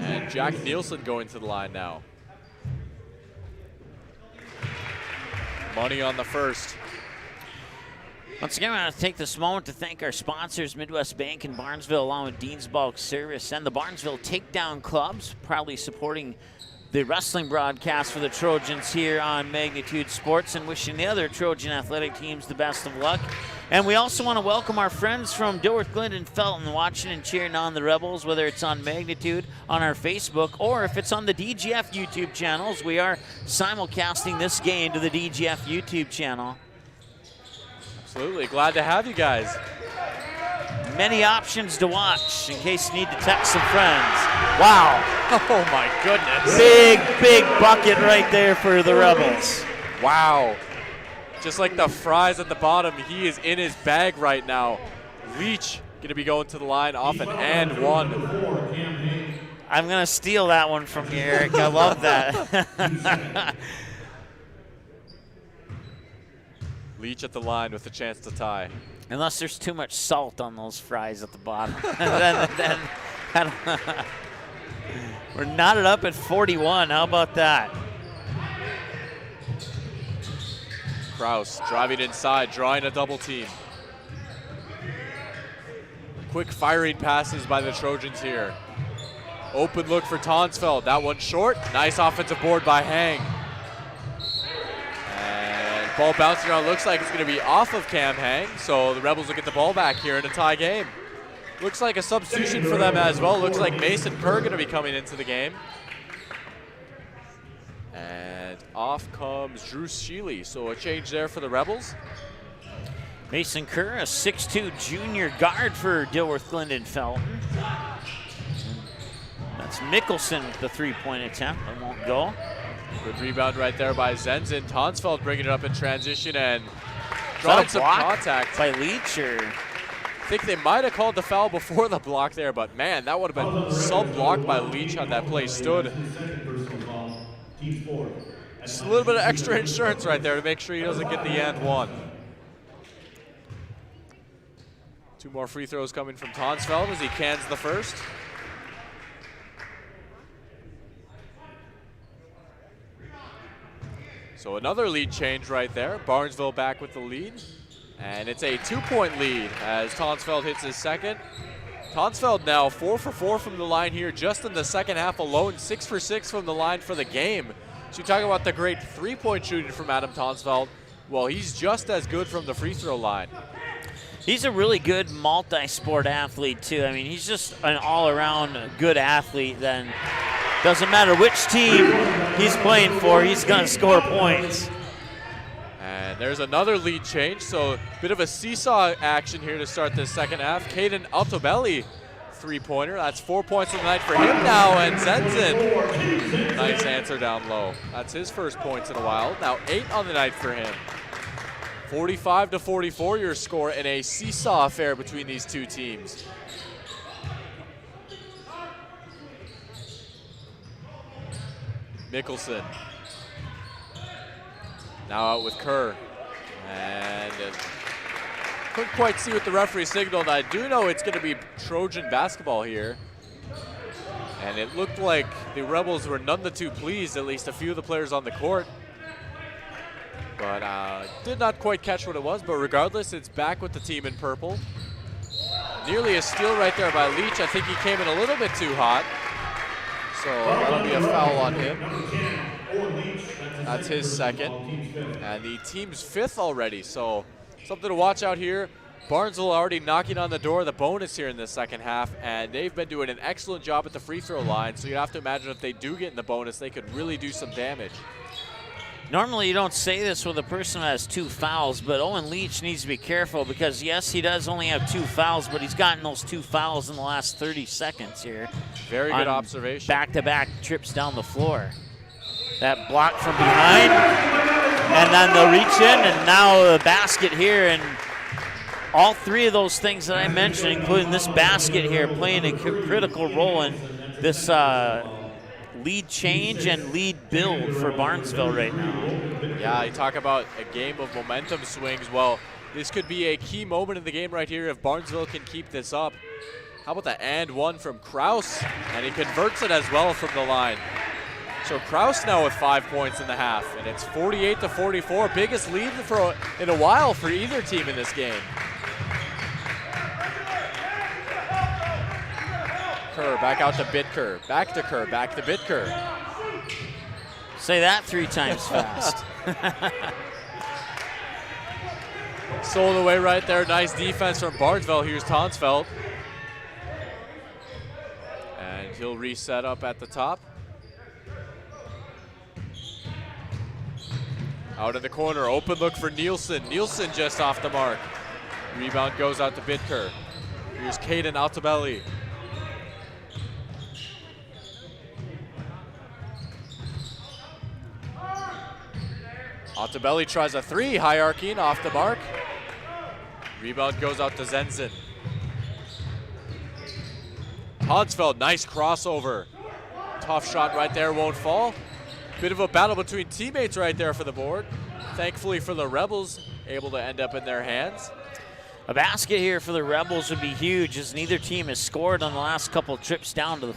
And Jack Nielsen going to the line now. Money on the first. Once again, I want to take this moment to thank our sponsors, Midwest Bank in Barnesville, along with Dean's Bulk Service and the Barnesville Takedown Clubs, proudly supporting the wrestling broadcast for the Trojans here on Magnitude Sports, and wishing the other Trojan athletic teams the best of luck. And we also want to welcome our friends from Dilworth, Glyndon, Felton, watching and cheering on the Rebels, whether it's on Magnitude, on our Facebook, or if it's on the DGF YouTube channels. We are simulcasting this game to the DGF YouTube channel. Absolutely. Glad to have you guys. Many options to watch in case you need to text some friends. Wow. Oh, my goodness. Big bucket right there for the Rebels. Wow. Just like the fries at the bottom, he is in his bag right now. Leach going to be going to the line off an and one. I'm going to steal that one from you, Eric. I love that. Leach at the line with a chance to tie. Unless there's too much salt on those fries at the bottom. then we're knotted up at 41. How about that? Kraus driving inside, drawing a double team. Quick firing passes by the Trojans here. Open look for Tonsfeld. That one short. Nice offensive board by Hang. And ball bouncing around. Looks like it's going to be off of Cam Hang. So the Rebels will get the ball back here in a tie game. Looks like a substitution for them as well. Looks like Mason Kerr going to be coming into the game. And off comes Drew Sheely. So a change there for the Rebels. Mason Kerr, a 6'2" junior guard for Dilworth, Glyndon, Felton. That's Mickelson with the three-point attempt. It won't go. Good rebound right there by Zenzen. Tonsfeld bringing it up in transition and drawing some contact. By Leach, or? I think they might have called the foul before the block there, but man, that would have been sub-blocked by Leach had that play stood. Just a little bit of extra insurance right there to make sure he doesn't get the and one. 2 more free throws coming from Tonsfeld as he cans the first. So another lead change right there. Barnesville back with the lead. And it's a 2-point lead as Tonsfeld hits his second. Tonsfeld now 4 for 4 from the line here just in the second half alone. 6 for 6 from the line for the game. So you talk about the great 3-point shooting from Adam Tonsfeld. Well, he's just as good from the free throw line. He's a really good multi-sport athlete, too. I mean, he's just an all-around good athlete. Then doesn't matter which team he's playing for, he's going to score points. And And there's another lead change, so a bit of a seesaw action here to start this second half. Caden Altobelli, three-pointer. That's 4 points on the night for him now, and Zenzen, nice answer down low. That's his first points in a while. Now 8 on the night for him. 45-44 your score in a seesaw affair between these two teams. Mickelson. Now out with Kerr. And couldn't quite see what the referee signaled. I do know it's going to be Trojan basketball here. And it looked like the Rebels were none the too pleased, at least a few of the players on the court. But did not quite catch what it was, but regardless, it's back with the team in purple. Nearly a steal right there by Leach. I think he came in a little bit too hot. So that'll be a foul on him. That's his second. And the team's 5th already, so something to watch out here. Barnesville already knocking on the door of the bonus here in the second half, and they've been doing an excellent job at the free throw line, so you have to imagine if they do get in the bonus, they could really do some damage. Normally you don't say this with a person that has 2 fouls, but Owen Leach needs to be careful because, yes, he does only have 2 fouls, but he's gotten those 2 fouls in the last 30 seconds here. Very good observation. Back-to-back trips down the floor. That block from behind, and then the reach in, and now the basket here, and all 3 of those things that I mentioned, including this basket here, playing a critical role in this lead change and lead build for Barnesville right now. Yeah, you talk about a game of momentum swings. Well, this could be a key moment in the game right here if Barnesville can keep this up. How about the and one from Kraus? And he converts it as well from the line. So Kraus now with 5 points in the half, and it's 48-44, biggest lead in a while for either team in this game. Kerr back out to Bitker, back to Kerr, back to Bitker. Say that 3 times fast. Sold away right there, nice defense from Barnesville. Here's Tonsfeld. And he'll reset up at the top. Out in the corner, open look for Nielsen. Nielsen just off the mark. Rebound goes out to Bitker. Here's Caden Altobelli. Altobelli tries a 3, hierarchying off the mark. Rebound goes out to Zenzen. Hansfeld, nice crossover. Tough shot right there, won't fall. Bit of a battle between teammates right there for the board. Thankfully for the Rebels, able to end up in their hands. A basket here for the Rebels would be huge, as neither team has scored on the last couple trips down the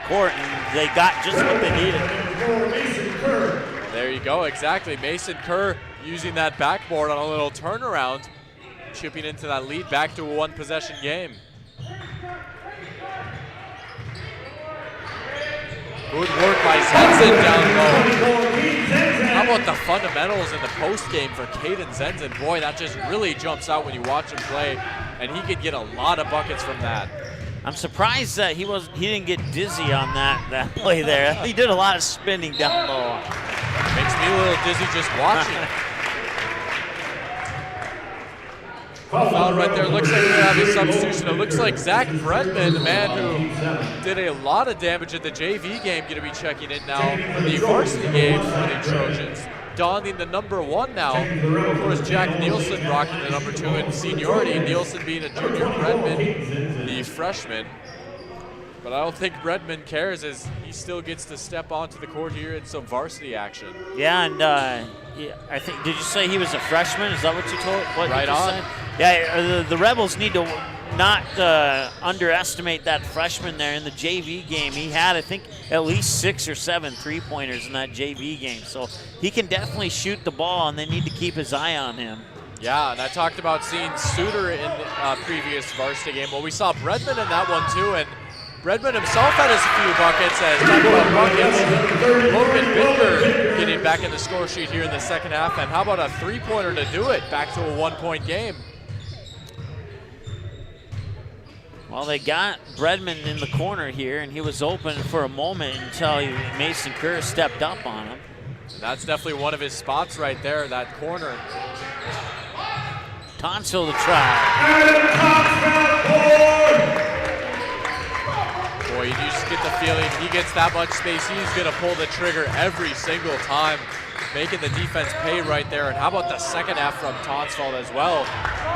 court, and they got just what they needed. There you go, exactly. Mason Kerr using that backboard on a little turnaround, chipping into that lead back to a 1-possession game. Good work by Zenzen down low. How about the fundamentals in the post game for Caden Zenzen? Boy, that just really jumps out when you watch him play, and he could get a lot of buckets from that. I'm surprised that he didn't get dizzy on that play there. He did a lot of spinning down low. Makes me a little dizzy just watching. Foul right there. Looks like we're going to have a substitution. It looks like Zach Bredman, the man who did a lot of damage in the JV game, going to be checking in now for the varsity game for the Trojans. Donning the number 1 now. Of course, Jack Nielsen rocking the number 2 in seniority. Nielsen being a junior, Bredman the freshman. But I don't think Bredman cares, as he still gets to step onto the court here in some varsity action. Yeah, and I think, did you say he was a freshman? Is that what you told? Right on. Yeah, the Rebels need to not underestimate that freshman there in the JV game. He had, I think, at least 6 or 7 3-pointers in that JV game. So he can definitely shoot the ball, and they need to keep his eye on him. Yeah, and I talked about seeing Suter in the previous varsity game. Well, we saw Bredman in that one too, and Bredman himself had a few buckets. As talking about buckets, Logan Binder getting back in the score sheet here in the second half. And how about a 3-pointer to do it? Back to a 1-point game. Well, they got Bredman in the corner here, and he was open for a moment until Mason Kerr stepped up on him. And that's definitely one of his spots right there, that corner. Tonsville to try. Boy, you just get the feeling he gets that much space, he's going to pull the trigger every single time, making the defense pay right there. And how about the second half from Tonsville as well?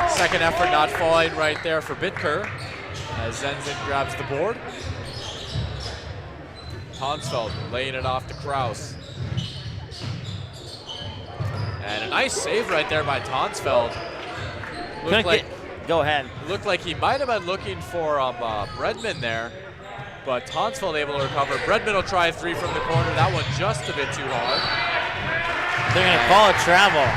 Second effort not falling right there for Bitker as Zenzen grabs the board. Tonsville laying it off to Kraus. And a nice save right there by Tonsville. Go ahead. Looked like he might have been looking for Bredman there, but Tonsville able to recover. Bredman will try a three from the corner. That one just a bit too hard. They're going to call it travel.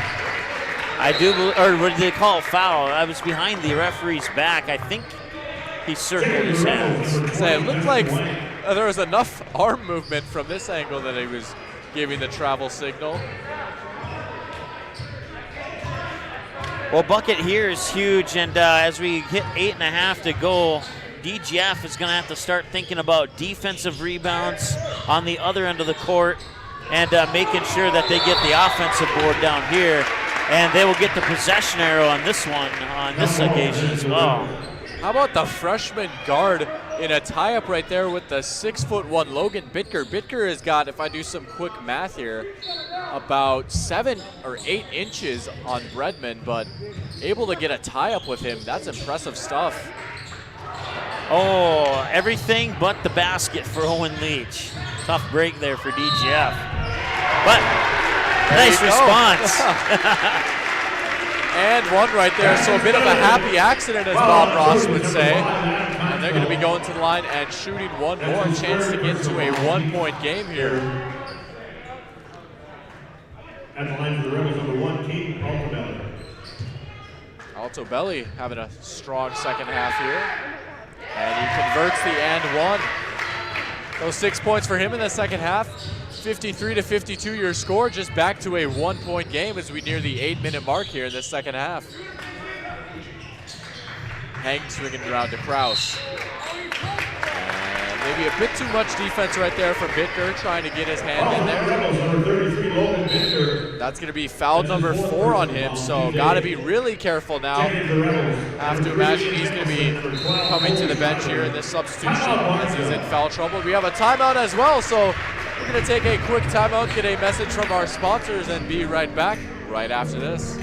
I do, or what did they call it? Foul. I was behind the referee's back. I think he circled his hands. Say, it looked like there was enough arm movement from this angle that he was giving the travel signal. Well, bucket here is huge, and as we hit 8.5 to go, DGF is going to have to start thinking about defensive rebounds on the other end of the court and making sure that they get the offensive board down here, and they will get the possession arrow on this one, on this occasion as well. How about the freshman guard in a tie-up right there with the 6'1" Logan Bitker. Bitker has got, if I do some quick math here, about 7 or 8 inches on Bredman, but able to get a tie-up with him. That's impressive stuff. Oh, everything but the basket for Owen Leach. Tough break there for DGF. But nice response. And one right there, so a bit of a happy accident, as Bob Ross would say. And they're going to be going to the line and shooting one more, chance to get to a 1-point game here. At the line for the Rebels, number 1, Kate Altobelli. Altobelli having a strong second half here. And he converts the and one. Those 6 points for him in the second half. 53-52 your score, just back to a 1-point game as we near the 8-minute mark here in the second half. Hank swinging around to Kraus. And maybe a bit too much defense right there from Bitker, trying to get his hand in there. That's going to be foul number 4 on him, so got to be really careful now. Have to imagine he's going to be coming to the bench here in this substitution as he's in foul trouble. We have a timeout as well, so we're going to take a quick timeout, get a message from our sponsors, and be right back right after this.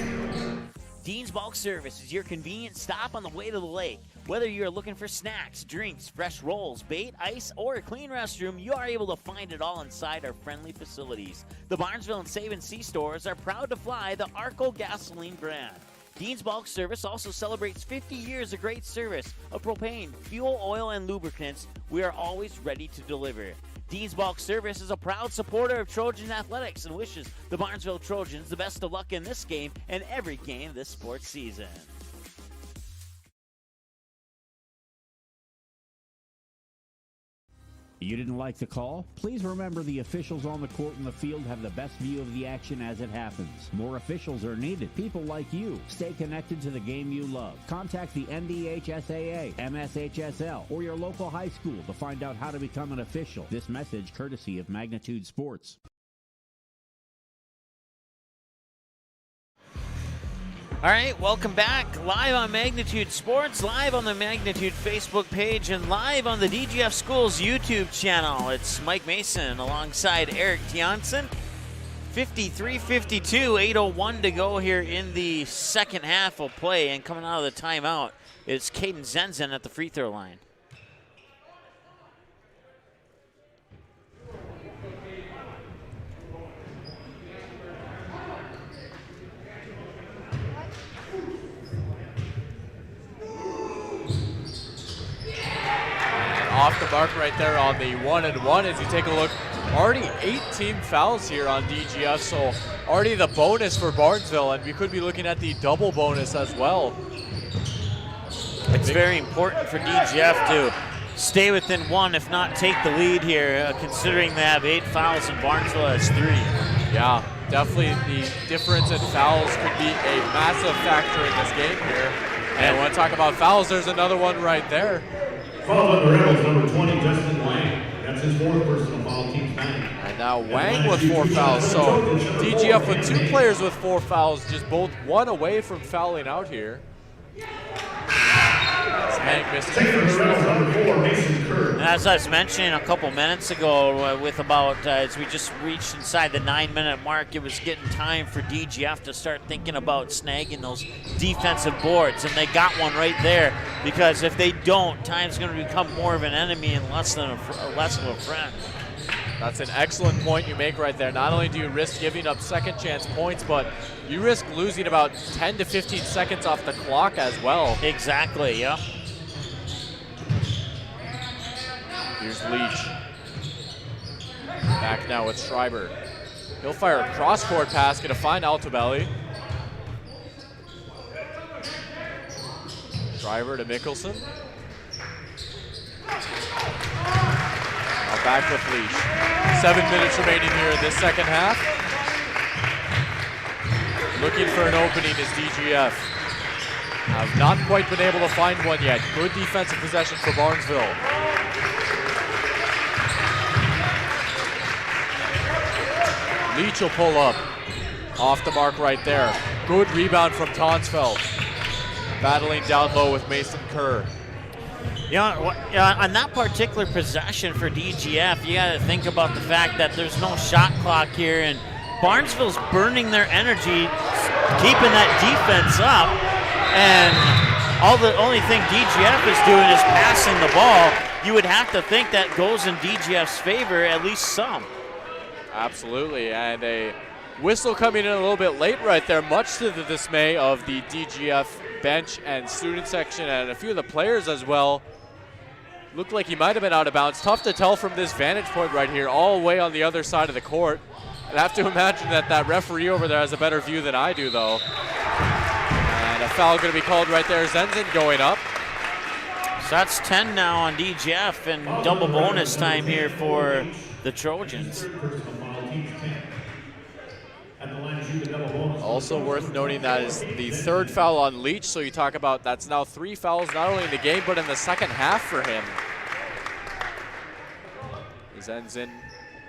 Dean's Bulk Service is your convenient stop on the way to the lake. Whether you're looking for snacks, drinks, fresh rolls, bait, ice, or a clean restroom, you are able to find it all inside our friendly facilities. The Barnesville and Save & See stores are proud to fly the Arco gasoline brand. Dean's Bulk Service also celebrates 50 years of great service of propane, fuel, oil, and lubricants. We are always ready to deliver. Dean's Bulk Service is a proud supporter of Trojan Athletics and wishes the Barnesville Trojans the best of luck in this game and every game this sports season. You didn't like the call? Please remember the officials on the court and the field have the best view of the action as it happens. More officials are needed. People like you. Stay connected to the game you love. Contact the NDHSAA, MSHSL, or your local high school to find out how to become an official. This message courtesy of Magnitude Sports. All right, welcome back. Live on Magnitude Sports, live on the Magnitude Facebook page, and live on the DGF Schools YouTube channel. It's Mike Mason alongside Eric Tiansen. 53-52, 8:01 to go here in the second half of play. And coming out of the timeout is Caden Zenzen at the free throw line. Off the mark right there on the 1-and-1 as you take a look. Already 8 team fouls here on DGF, so already the bonus for Barnesville, and we could be looking at the double bonus as well. It's very important for DGF to stay within 1, if not take the lead here, considering they have 8 fouls and Barnesville has 3. Yeah, definitely the difference in fouls could be a massive factor in this game here. And when I talk about fouls, there's another one right there. Foul on the Rebels, number 20, Justin Lang. That's his 4th personal foul, team's 9. And And now Wang with 4 fouls. So DGF with 2 players with 4 fouls, just both 1 away from fouling out here. Hank missed the first one. As I was mentioning a couple minutes ago, with about as we just reached inside the 9-minute mark, it was getting time for DGF to start thinking about snagging those defensive boards, and they got one right there. Because if they don't, time's going to become more of an enemy and less of a friend. That's an excellent point you make right there. Not only do you risk giving up second chance points, but you risk losing about 10 to 15 seconds off the clock as well. Exactly, yeah. Here's Leach. Back now with Schreiber. He'll fire a cross-court pass, gonna find Altobelli. Schreiber to Mickelson. Now back with Leach. 7 minutes remaining here in this second half. Looking for an opening is DGF. Have not quite been able to find one yet. Good defensive possession for Barnesville. Leach will pull up. Off the mark right there. Good rebound from Tonsfeld. Battling down low with Mason Kerr. On that particular possession for DGF, you got to think about the fact that there's no shot clock here, and Barnesville's burning their energy, keeping that defense up, and the only thing DGF is doing is passing the ball. You would have to think that goes in DGF's favor, at least some. Absolutely, and a whistle coming in a little bit late right there, much to the dismay of the DGF bench and student section and a few of the players as well. Looked like he might have been out of bounds. Tough to tell from this vantage point right here, all the way on the other side of the court. I'd have to imagine that referee over there has a better view than I do, though. And a foul going to be called right there. Zenzen going up. So that's 10 now on DGF, and double bonus time here for the Trojans. Also worth noting that is the 3rd foul on Leach, so you talk about that's now 3 fouls not only in the game but in the second half for him. Zenzen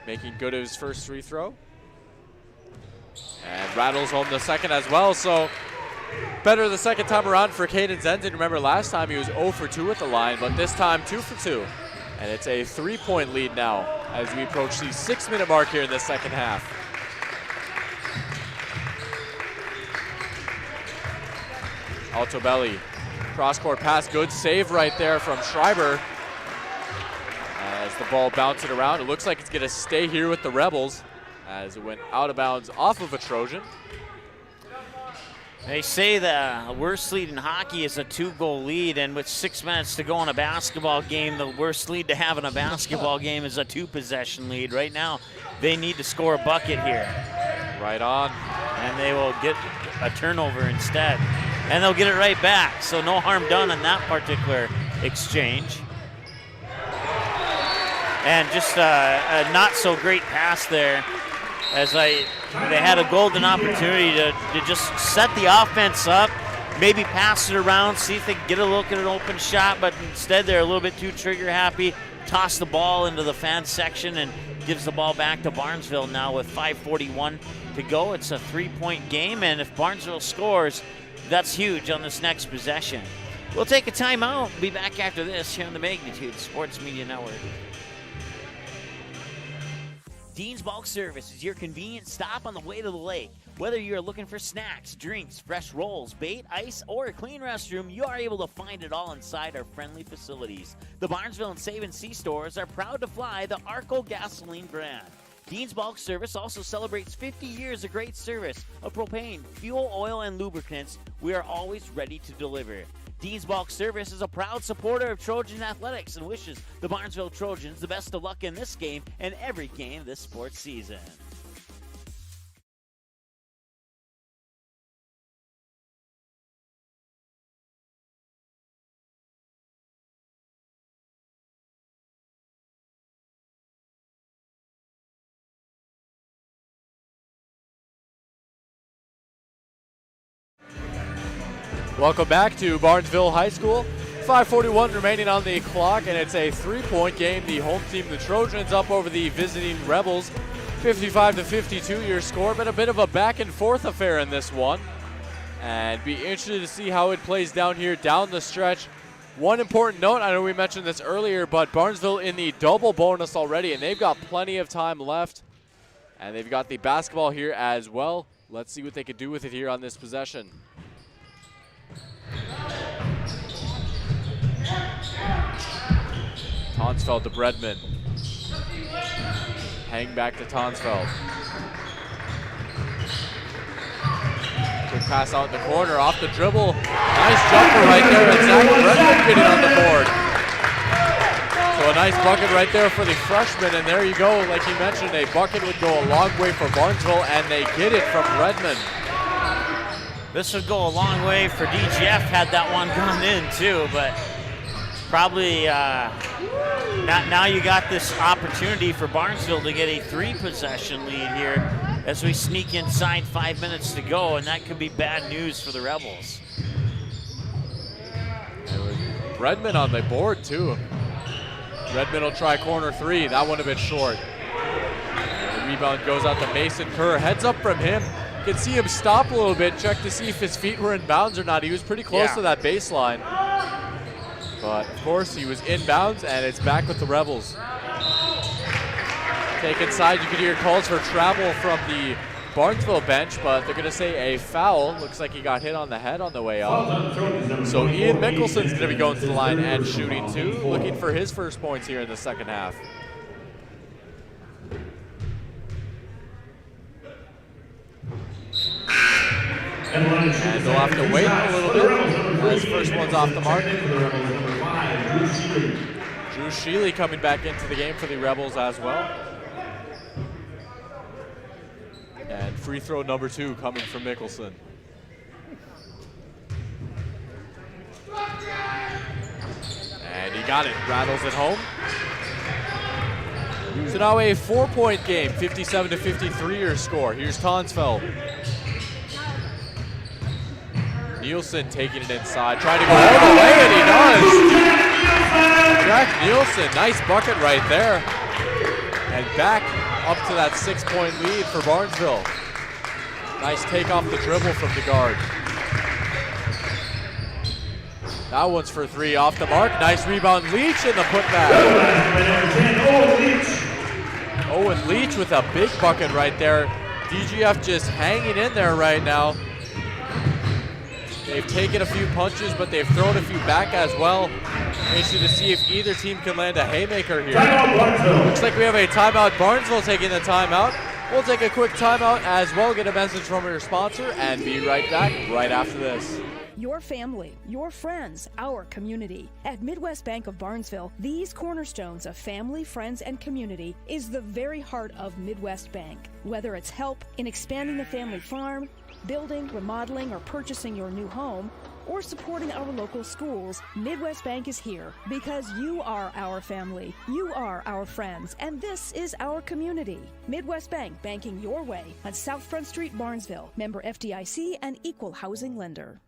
making good of his first free throw. And rattles home the second as well, so better the second time around for Caden Zenzen. Remember last time he was 0 for 2 at the line, but this time 2 for 2. And it's a 3-point lead now as we approach the 6-minute mark here in the second half. Altobelli, cross-court pass, good save right there from Schreiber. As the ball bounces around, it looks like it's gonna stay here with the Rebels as it went out of bounds off of a Trojan. They say the worst lead in hockey is a 2-goal lead, and with 6 minutes to go in a basketball game, the worst lead to have in a basketball game is a 2-possession lead. Right now, they need to score a bucket here. Right on. And they will get a turnover instead. And they'll get it right back, so no harm done in that particular exchange. And just a not-so-great pass there, as they had a golden opportunity to just set the offense up, maybe pass it around, see if they can get a look at an open shot, but instead they're a little bit too trigger-happy, toss the ball into the fan section, and gives the ball back to Barnesville now with 5:41 to go. It's a 3-point game, and if Barnesville scores, that's huge on this next possession. We'll take a timeout. Be back after this here on the Magnitude Sports Media Network. Dean's Bulk Service is your convenient stop on the way to the lake. Whether you're looking for snacks, drinks, fresh rolls, bait, ice, or a clean restroom, you are able to find it all inside our friendly facilities. The Barnesville and Save & See stores are proud to fly the Arco gasoline brand. Dean's Bulk Service also celebrates 50 years of great service of propane, fuel, oil, and lubricants. We are always ready to deliver. Dean's Bulk Service is a proud supporter of Trojan athletics and wishes the Barnesville Trojans the best of luck in this game and every game this sports season. Welcome back to Barnesville High School. 5:41 remaining on the clock, and it's a 3-point game. The home team, the Trojans, up over the visiting Rebels 55-52 your score, but a bit of a back and forth affair in this one. And be interested to see how it plays down here down the stretch. One important note, I know we mentioned this earlier, but Barnesville in the double bonus already, and they've got plenty of time left. And they've got the basketball here as well. Let's see what they can do with it here on this possession. Tonsfeld to Bredman. Hang back to Tonsfeld. Quick pass out in the corner, off the dribble. Nice jumper right there, and Zach Bredman getting on the board. So a nice bucket right there for the freshman, and there you go. Like you mentioned, a bucket would go a long way for Barnesville, and they get it from Bredman. This would go a long way for DGF had that one gone in too, but probably now you got this opportunity for Barnesville to get a 3-possession lead here as we sneak inside 5 minutes to go, and that could be bad news for the Rebels. Bredman on the board too. Bredman will try corner 3, that one a bit short. And the rebound goes out to Mason Kerr, heads up from him. You can see him stop a little bit, check to see if his feet were in bounds or not. He was pretty close to that baseline. But of course he was in bounds, and it's back with the Rebels. Take inside, you could hear calls for travel from the Barnesville bench, but they're gonna say a foul. Looks like he got hit on the head on the way up. So Ian Mickelson's gonna be going to the line and shooting too, looking for his first points here in the second half. And they'll have to wait a little bit as first one's off the mark. Drew Sheely coming back into the game for the Rebels as well. And free throw number 2 coming from Mickelson. And he got it, rattles it home. So now a 4-point game, 57-53 your score. Here's Tonsfeld. Nielsen taking it inside, trying to go all the way, and he does. Jack Nielsen, nice bucket right there. And back up to that 6-point lead for Barnesville. Nice take off the dribble from the guard. That one's for 3 off the mark. Nice rebound, Leach in the putback. Owen Leach with a big bucket right there. DGF just hanging in there right now. They've taken a few punches, but they've thrown a few back as well. Interested to see if either team can land a haymaker here. Looks like we have a timeout. Barnesville taking the timeout. We'll take a quick timeout as well, get a message from your sponsor, and be right back right after this. Your family, your friends, our community. At Midwest Bank of Barnesville, these cornerstones of family, friends, and community is the very heart of Midwest Bank. Whether it's help in expanding the family farm, building, remodeling, or purchasing your new home, or supporting our local schools, Midwest Bank is here because you are our family, you are our friends, and this is our community. Midwest Bank, banking your way on South Front Street, Barnesville. Member FDIC and equal housing lender.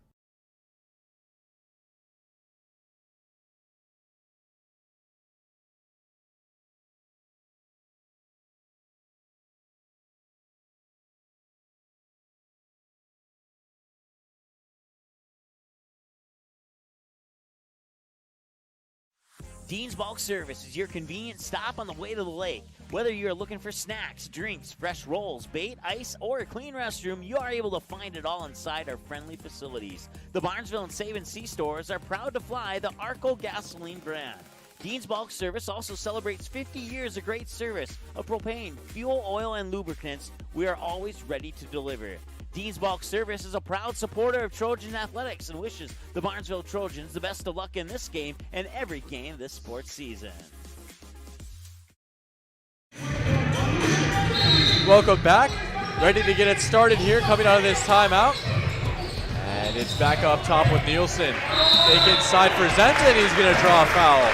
Dean's Bulk Service is your convenient stop on the way to the lake. Whether you're looking for snacks, drinks, fresh rolls, bait, ice, or a clean restroom, you are able to find it all inside our friendly facilities. The Barnesville and Save & See stores are proud to fly the Arco gasoline brand. Dean's Bulk Service also celebrates 50 years of great service of propane, fuel, oil, and lubricants. We are always ready to deliver. Dean's Bulk Service is a proud supporter of Trojan Athletics and wishes the Barnesville Trojans the best of luck in this game and every game this sports season. Welcome back. Ready to get it started here coming out of this timeout. And it's back up top with Nielsen. Take inside for Zenton. He's going to draw a foul.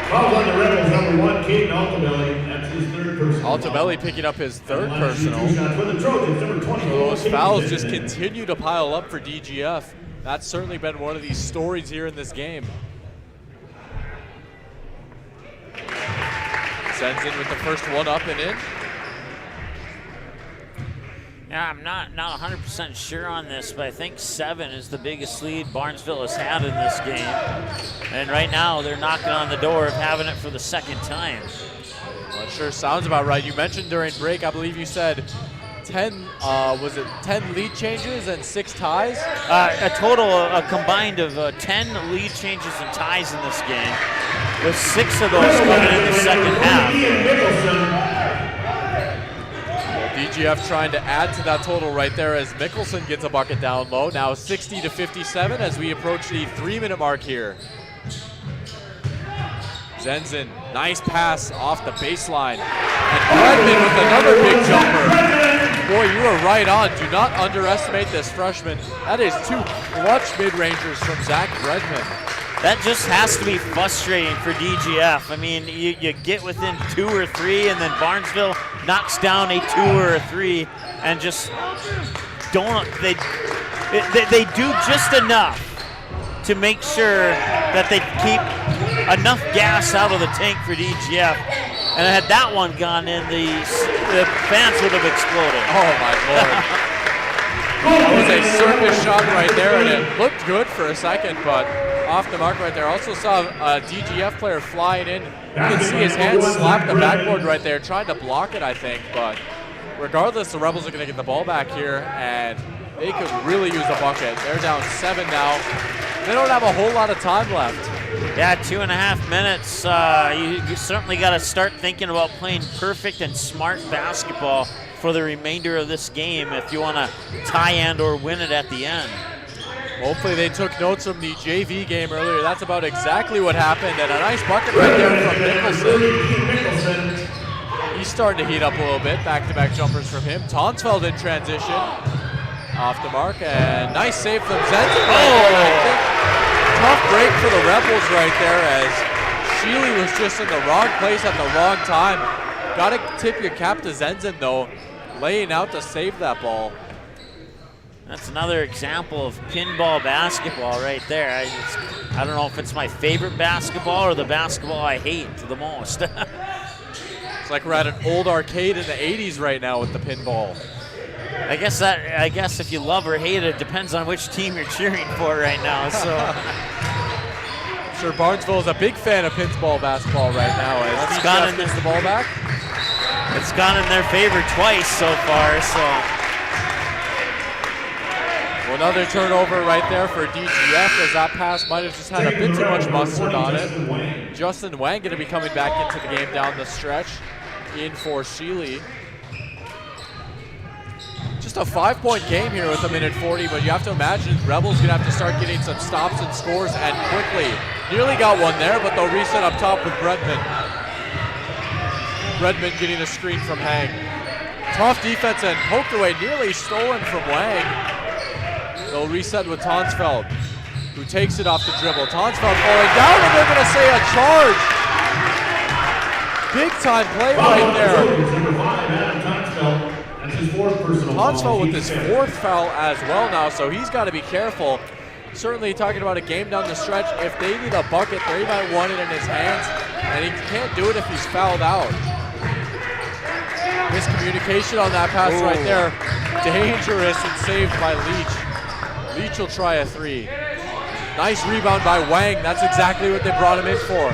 Foul on the Rebels, number 1, Caden Altabelli. That's his 3rd personal. Altabelli picking up his 3rd personal. So those fouls just continue to pile up for DGF. That's certainly been one of these stories here in this game. Sends in with the first one up and in. Yeah, I'm not 100% sure on this, but I think 7 is the biggest lead Barnesville has had in this game. And right now, they're knocking on the door of having it for the second time. Well, it sure sounds about right. You mentioned during break, I believe you said 10, was it 10 lead changes and 6 ties? A total, a combined of 10 lead changes and ties in this game, with 6 of those coming in the second half. DGF trying to add to that total right there as Mickelson gets a bucket down low. Now 60-57 as we approach the 3-minute mark here. Zenzen, nice pass off the baseline. And Glyndon with another big jumper. Boy, you are right on. Do not underestimate this freshman. That is 2 clutch mid-rangers from Zach Redmond. That just has to be frustrating for DGF. I mean, you get within 2 or 3, and then Barnesville knocks down a 2 or a 3, and just don't. They do just enough to make sure that they keep enough gas out of the tank for DGF. And had that one gone in, the fans would have exploded. Oh my Lord. That was a circus shot right there, and it looked good for a second, but off the mark right there. Also saw a DGF player flying in. You can see his hand slap the backboard right there, trying to block it, I think. But regardless, the Rebels are going to get the ball back here, and they could really use a bucket. They're down 7 now. They don't have a whole lot of time left. Yeah, 2.5 minutes. You certainly got to start thinking about playing perfect and smart basketball for the remainder of this game if you want to tie and or win it at the end. Hopefully they took notes from the JV game earlier. That's about exactly what happened. And a nice bucket right there from Mickelson. He's starting to heat up a little bit. Back-to-back jumpers from him. Tonsfeld in transition. Off the mark. And nice save from Zenzen right there. I think tough break for the Rebels right there as Sheely was just in the wrong place at the wrong time. Got to tip your cap to Zenzen, though, laying out to save that ball. That's another example of pinball basketball right there. I don't know if it's my favorite basketball or the basketball I hate the most. It's like we're at an old arcade in the 80s right now with the pinball. I guess if you love or hate it, it depends on which team you're cheering for right now. So I'm sure Barnesville is a big fan of pinball basketball right now. As it's gone in gets the ball back. It's gone in their favor twice so far. So. Well, another turnover right there for DGF as that pass might have just had a bit too much mustard on it. Justin Wang going to be coming back into the game down the stretch in for Sheely. Just a 5-point game here with 1:40, but you have to imagine Rebels going to have to start getting some stops and scores and quickly. Nearly got one there, but they'll reset up top with Redmond. Redmond getting a screen from Hang. Tough defense and poked away, nearly stolen from Wang. They'll reset with Tonsfeld, who takes it off the dribble. Tonsfeld falling down, and they're going to say a charge. Big time play right there. Tonsfeld with his 4th foul as well now, so he's got to be careful. Certainly talking about a game down the stretch. If they need a bucket, they might want it in his hands, and he can't do it if he's fouled out. Miscommunication on that pass right there. Dangerous and saved by Leach. Leach will try a 3. Nice rebound by Wang. That's exactly what they brought him in for.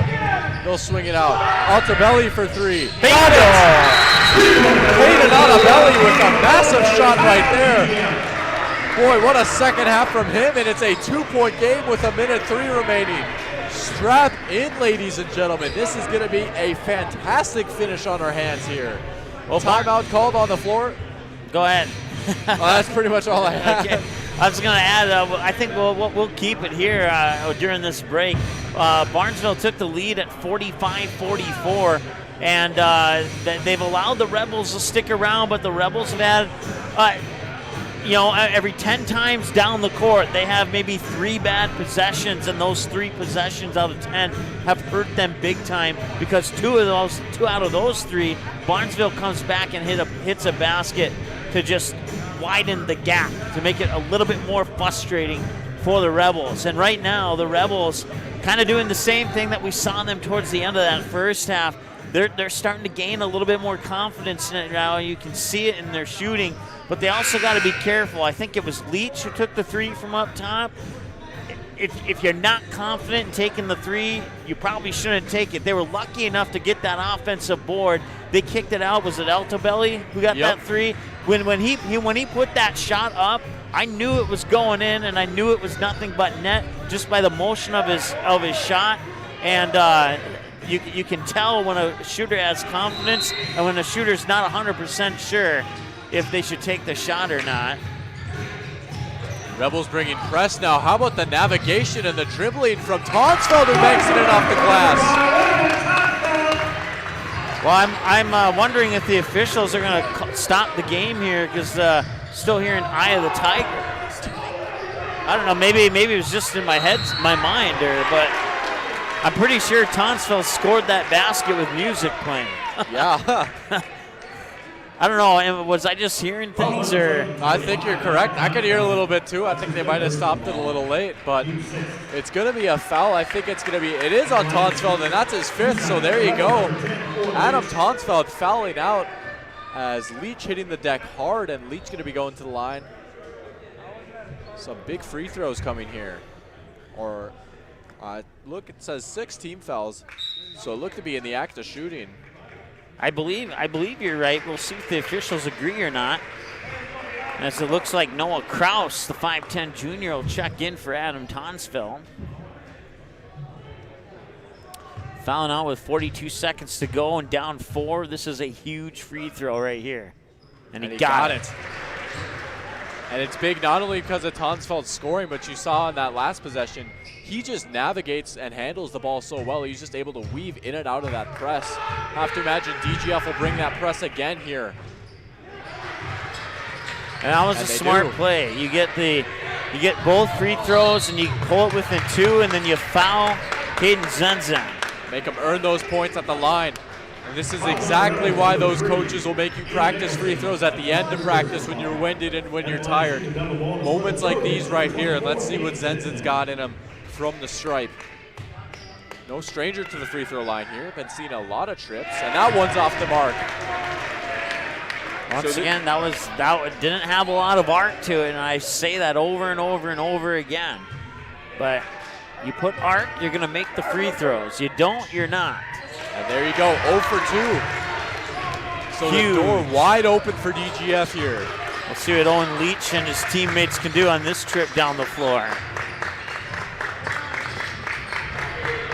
They'll swing it out. Altabelli for 3. Got it! Hayden Altabelli with a massive shot right there. Boy, what a second half from him, and it's a 2-point game with 1:03 remaining. Strap in, ladies and gentlemen. This is going to be a fantastic finish on our hands here. Well, timeout called on the floor. Go ahead. That's pretty much all I have. Okay. I was going to add, I think we'll keep it here during this break. Barnesville took the lead at 45-44, and they've allowed the Rebels to stick around, but the Rebels have had, every 10 times down the court, they have maybe 3 bad possessions, and those 3 possessions out of 10 have hurt them big time because 2 out of those 3, Barnesville comes back and hits a basket to just widen the gap, to make it a little bit more frustrating for the Rebels. And right now, the Rebels kind of doing the same thing that we saw them towards the end of that first half. They're starting to gain a little bit more confidence now. You can see it in their shooting. but they also got to be careful. I think it was Leach who took the 3 from up top. If you're not confident in taking the 3, you probably shouldn't take it. They were lucky enough to get that offensive board. They kicked it out. Was it Altobelli who got that 3? When he put that shot up, I knew it was going in, and I knew it was nothing but net just by the motion of his shot. And you can tell when a shooter has confidence and when a shooter's not 100% sure if they should take the shot or not. Rebels bringing press now. How about the navigation and the dribbling from Tonsfeld, who makes it off the glass? Well, I'm wondering if the officials are going to stop the game here because still hearing Eye of the Tiger. I don't know. Maybe it was just in my mind, but I'm pretty sure Tonsfeld scored that basket with music playing. Yeah. I don't know. Was I just hearing things, or? I think you're correct. I could hear a little bit too. I think they might have stopped it a little late, but it's going to be a foul. I think it is on Tonsfeld, and that's his 5th. So there you go. Adam Tonsfeld fouling out as Leach hitting the deck hard, and Leach going to be going to the line. Some big free throws coming here. Or look, it says 6 team fouls, so look to be in the act of shooting. I believe you're right. We'll see if the officials agree or not. As it looks like Noah Kraus, the 5'10 junior, will check in for Adam Tonsfeld. Fouling out with 42 seconds to go and down 4. This is a huge free throw right here. And he got it. And it's big not only because of Tonsfeld's scoring, but you saw in that last possession, he just navigates and handles the ball so well. He's just able to weave in and out of that press. Have to imagine DGF will bring that press again here. And that was a smart play. You get both free throws and you pull it within 2, and then you foul Caden Zenzen. Make him earn those points at the line. And this is exactly why those coaches will make you practice free throws at the end of practice when you're winded and when you're tired. Moments like these right here. Let's see what Zenzen's got in him from the stripe. No stranger to the free throw line here. Been seeing a lot of trips, and that one's off the mark. Once again, that didn't have a lot of arc to it, and I say that over and over and over again. But you put arc, you're going to make the free throws. You don't, you're not. And there you go, 0 for 2. So the door wide open for DGF here. We'll see what Owen Leach and his teammates can do on this trip down the floor.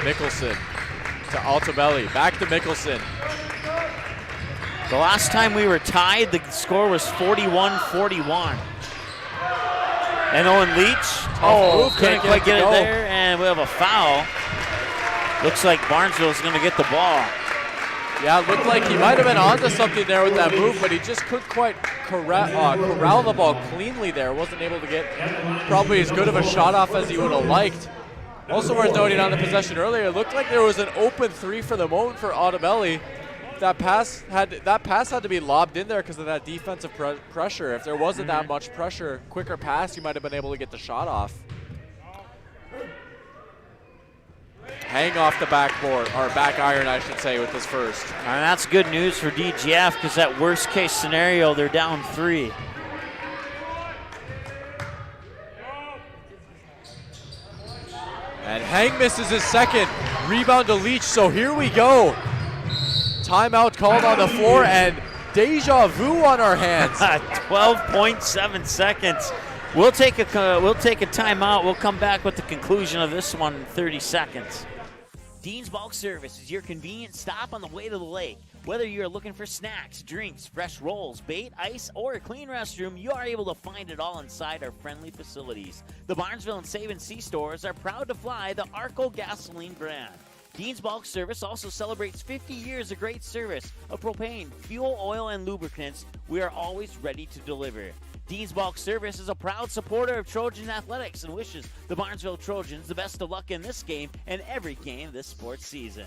Mickelson to Altobelli, back to Mickelson. The last time we were tied, the score was 41-41. And Owen Leach, couldn't quite get it there, and we have a foul. Looks like Barnesville's going to get the ball. Yeah, it looked like he might have been onto something there with that move, but he just couldn't quite corral the ball cleanly there. Wasn't able to get probably as good of a shot off as he would have liked. Also worth noting on the possession earlier, it looked like there was an open 3 for the moment for Altobelli. That pass had to be lobbed in there because of that defensive pressure. If there wasn't that much pressure, quicker pass, you might have been able to get the shot off. Hang off the backboard, or back iron, I should say, with this first. And that's good news for DGF because that worst case scenario, they're down 3. And Hang misses his second. Rebound to Leach, so here we go. Timeout called on the floor, and deja vu on our hands. 12.7 seconds. We'll take a timeout. We'll come back with the conclusion of this one in 30 seconds. Dean's Bulk Service is your convenient stop on the way to the lake. Whether you're looking for snacks, drinks, fresh rolls, bait, ice, or a clean restroom, you are able to find it all inside our friendly facilities. The Barnesville and Save & See stores are proud to fly the Arco gasoline brand. Dean's Bulk Service also celebrates 50 years of great service of propane, fuel, oil, and lubricants. We are always ready to deliver. Dean's Bulk Service is a proud supporter of Trojan Athletics and wishes the Barnesville Trojans the best of luck in this game and every game this sports season.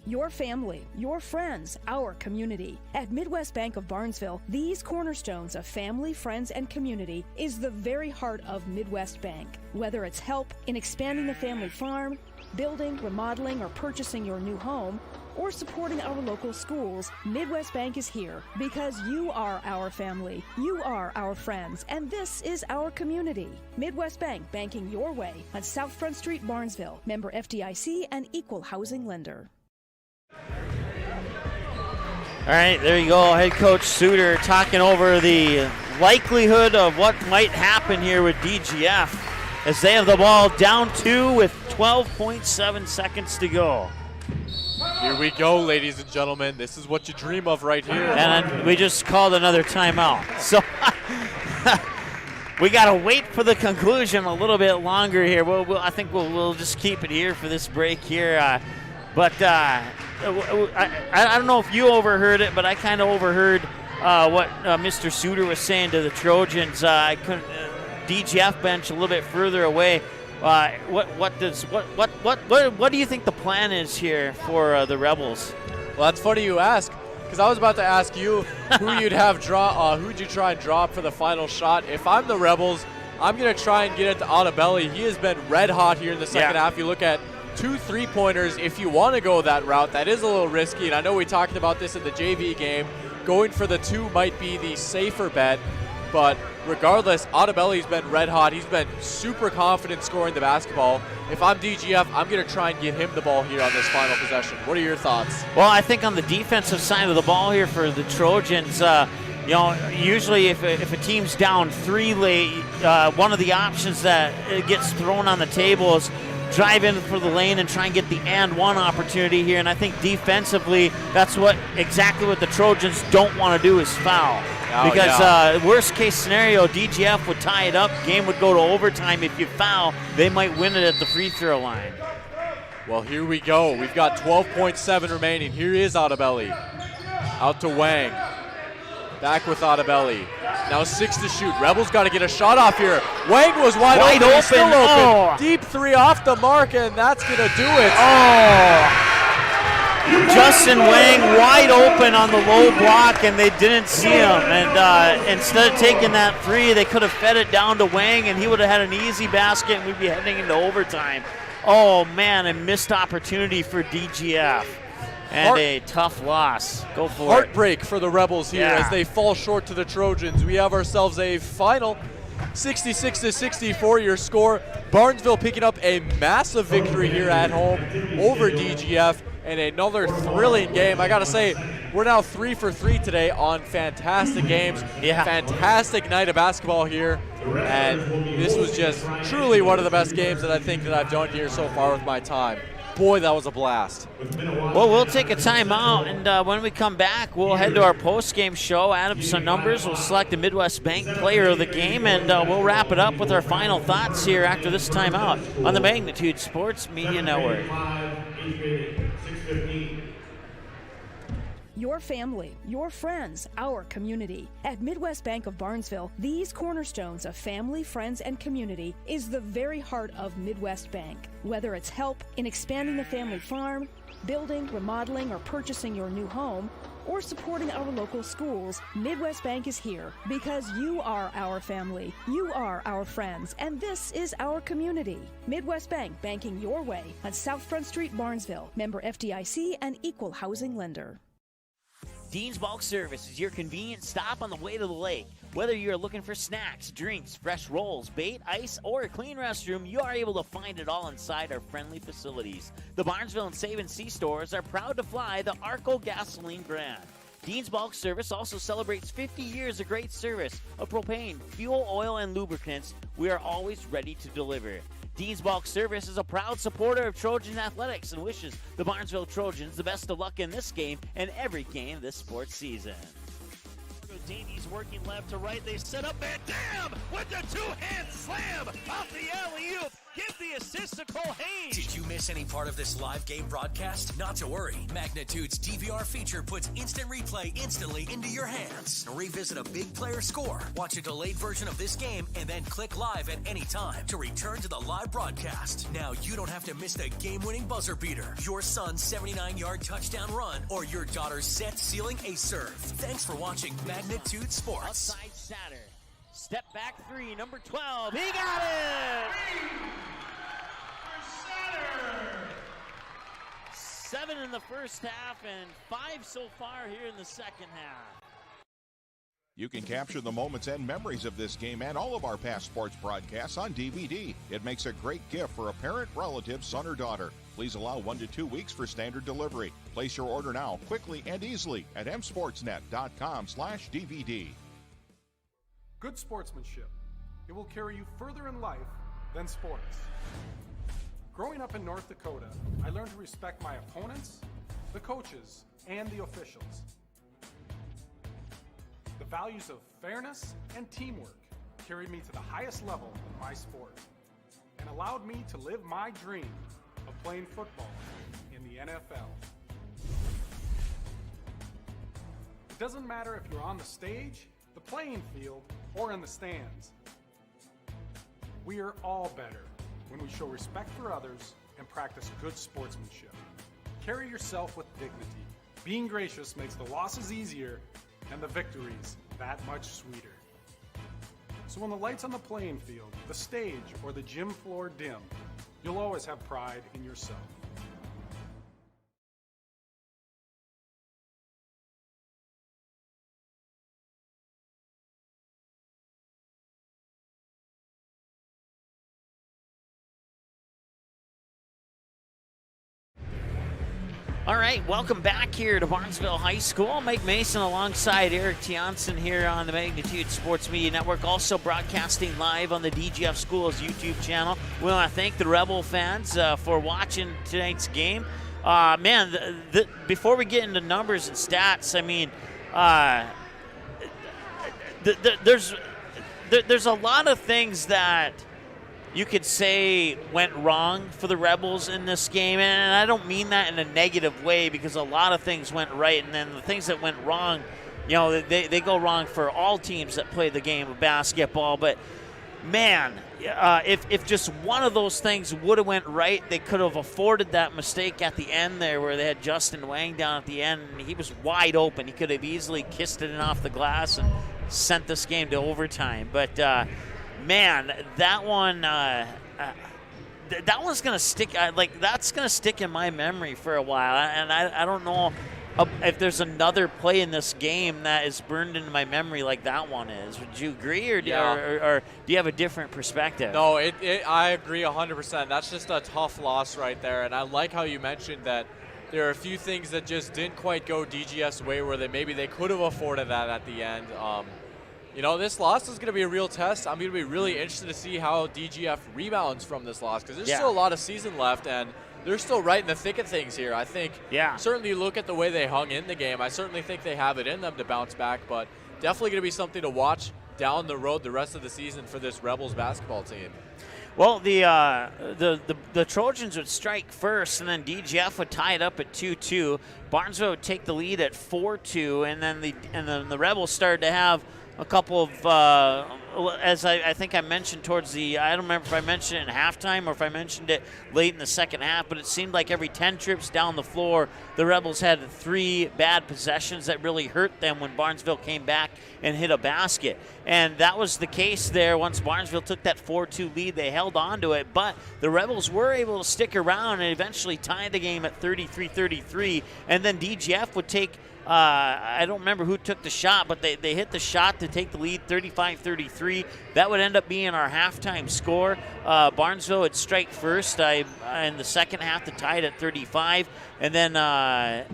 Your family, your friends, our community. At Midwest Bank of Barnesville, these cornerstones of family, friends, and community is the very heart of Midwest Bank. Whether it's help in expanding the family farm, building, remodeling, or purchasing your new home, or supporting our local schools, Midwest Bank is here because you are our family, you are our friends, and this is our community. Midwest Bank, banking your way on South Front Street, Barnesville. Member FDIC and equal housing lender. All right, there you go. Head coach Suter talking over the likelihood of what might happen here with DGF as they have the ball down 2 with 12.7 seconds to go. Here we go, ladies and gentlemen. This is what you dream of right here. And we just called another timeout. So we got to wait for the conclusion a little bit longer here. I think we'll just keep it here for this break here. But I don't know if you overheard it, but I kind of overheard what Mr. Suter was saying to the Trojans. I couldn't. DGF bench a little bit further away. What do you think the plan is here for the Rebels? Well, that's funny you ask, because I was about to ask you who you'd have who'd you try and draw up for the final shot. If I'm the Rebels, I'm gonna try and get it to Otabelli. He has been red hot here in the second half. You look at 2 3-pointers. If you want to go that route, that is a little risky, and I know we talked about this in the JV game. Going for the 2 might be the safer bet. But regardless, Otabelli's been red hot. He's been super confident scoring the basketball. If I'm DGF, I'm going to try and get him the ball here on this final possession. What are your thoughts? Well, I think on the defensive side of the ball here for the Trojans, usually if a team's down 3 late, one of the options that gets thrown on the table is drive in for the lane and try and get the and one opportunity here. And I think defensively, that's exactly what the Trojans don't want to do is foul. Because worst case scenario, DGF would tie it up. Game would go to overtime. If you foul, they might win it at the free throw line. Well, here we go. We've got 12.7 remaining. Here is Otabelli. Out to Wang. Back with Otabelli. Now 6 to shoot. Rebels got to get a shot off here. Wang was wide open. He's still open. Oh. Deep 3 off the mark, and that's going to do it. Oh. Justin Wang wide open on the low block, and they didn't see him. And instead of taking that 3, they could have fed it down to Wang, and he would have had an easy basket, and we'd be heading into overtime. Oh, man, a missed opportunity for DGF. And a tough loss. Go for Heartbreak for the Rebels here as they fall short to the Trojans. We have ourselves a final 66-64 your score. Barnesville picking up a massive victory here at home over DGF, and another thrilling game. I gotta say, we're now 3 for 3 today on fantastic games. Fantastic night of basketball here, and this was just truly one of the best games that I think that I've done here so far with my time. Boy, that was a blast. Well, we'll take a timeout, and when we come back, we'll head to our post-game show, add up some numbers, we'll select the Midwest Bank player of the game, and we'll wrap it up with our final thoughts here after this timeout on the Magnitude Sports Media Network. Your family, your friends, our community. At Midwest Bank of Barnesville, these cornerstones of family, friends, and community is the very heart of Midwest Bank. Whether it's help in expanding the family farm, building, remodeling, or purchasing your new home, or supporting our local schools, Midwest Bank is here because you are our family, you are our friends, and this is our community. Midwest Bank, banking your way on South Front Street, Barnesville. Member FDIC and equal housing lender. Dean's Bulk Service is your convenient stop on the way to the lake. Whether you're looking for snacks, drinks, fresh rolls, bait, ice, or a clean restroom, you are able to find it all inside our friendly facilities. The Barnesville and Save & See stores are proud to fly the Arco gasoline brand. Dean's Bulk Service also celebrates 50 years of great service of propane, fuel, oil, and lubricants. We are always ready to deliver. Dean's Bulk Service is a proud supporter of Trojan Athletics and wishes the Barnesville Trojans the best of luck in this game and every game this sports season. Davies working left to right. They set up Van Dam with the 2-hand slam off the alley-oop. Give the assist to Cole Hayes. Did you miss any part of this live game broadcast? Not to worry. Magnitude's DVR feature puts instant replay instantly into your hands. Revisit a big player score, watch a delayed version of this game, and then click live at any time to return to the live broadcast. Now you don't have to miss the game-winning buzzer beater, your son's 79-yard touchdown run, or your daughter's set-sealing ace serve. Thanks for watching Magnitude Sports. Outside Satter. Step back 3, number 12. He got it! 7 in the first half and 5 so far here in the second half. You can capture the moments and memories of this game and all of our past sports broadcasts on DVD. It makes a great gift for a parent, relative, son, or daughter. Please allow 1 to 2 weeks for standard delivery. Place your order now, quickly and easily at msportsnet.com/DVD. Good sportsmanship. It will carry you further in life than sports. Growing up in North Dakota, I learned to respect my opponents, the coaches, and the officials. The values of fairness and teamwork carried me to the highest level in my sport and allowed me to live my dream of playing football in the NFL. It doesn't matter if you're on the stage, the playing field, or in the stands. We are all better when we show respect for others and practice good sportsmanship. Carry yourself with dignity. Being gracious makes the losses easier and the victories that much sweeter. So when the lights on the playing field, the stage, or the gym floor dim, you'll always have pride in yourself. All right, welcome back here to Barnesville High School. Mike Mason alongside Eric Tianson here on the Magnitude Sports Media Network, also broadcasting live on the DGF Schools YouTube channel. We want to thank the Rebel fans for watching tonight's game. Before we get into numbers and stats, I mean, there's a lot of things that you could say went wrong for the Rebels in this game, and I don't mean that in a negative way, because a lot of things went right, and then the things that went wrong, you know, they go wrong for all teams that play the game of basketball. But man, if just one of those things would have went right, they could have afforded that mistake at the end there where they had Justin Wang down at the end, and he was wide open. He could have easily kissed it in off the glass and sent this game to overtime. But man, that one, that one's gonna stick. That's gonna stick in my memory for a while. And I don't know if there's another play in this game that is burned into my memory like that one is. Would you agree, or do you have a different perspective? No, I agree 100%. That's just a tough loss right there. And I like how you mentioned that there are a few things that just didn't quite go DGF's way, where maybe they could have afforded that at the end. You know, this loss is going to be a real test. I'm going to be really interested to see how DGF rebounds from this loss, because there's still a lot of season left, and they're still right in the thick of things here. I think certainly look at the way they hung in the game. I certainly think they have it in them to bounce back, but definitely going to be something to watch down the road the rest of the season for this Rebels basketball team. Well, the Trojans would strike first, and then DGF would tie it up at 2-2. Barnesville would take the lead at 4-2, and then the Rebels started to have a couple of, as I think I mentioned towards the, I don't remember if I mentioned it in halftime or if I mentioned it late in the second half, but it seemed like every 10 trips down the floor, the Rebels had 3 bad possessions that really hurt them when Barnesville came back and hit a basket. And that was the case there. Once Barnesville took that 4-2 lead, they held on to it, but the Rebels were able to stick around and eventually tie the game at 33-33, and then DGF would take, I don't remember who took the shot, but they hit the shot to take the lead 35-33. That would end up being our halftime score. Barnesville would strike first in the second half to tie it at 35, and then I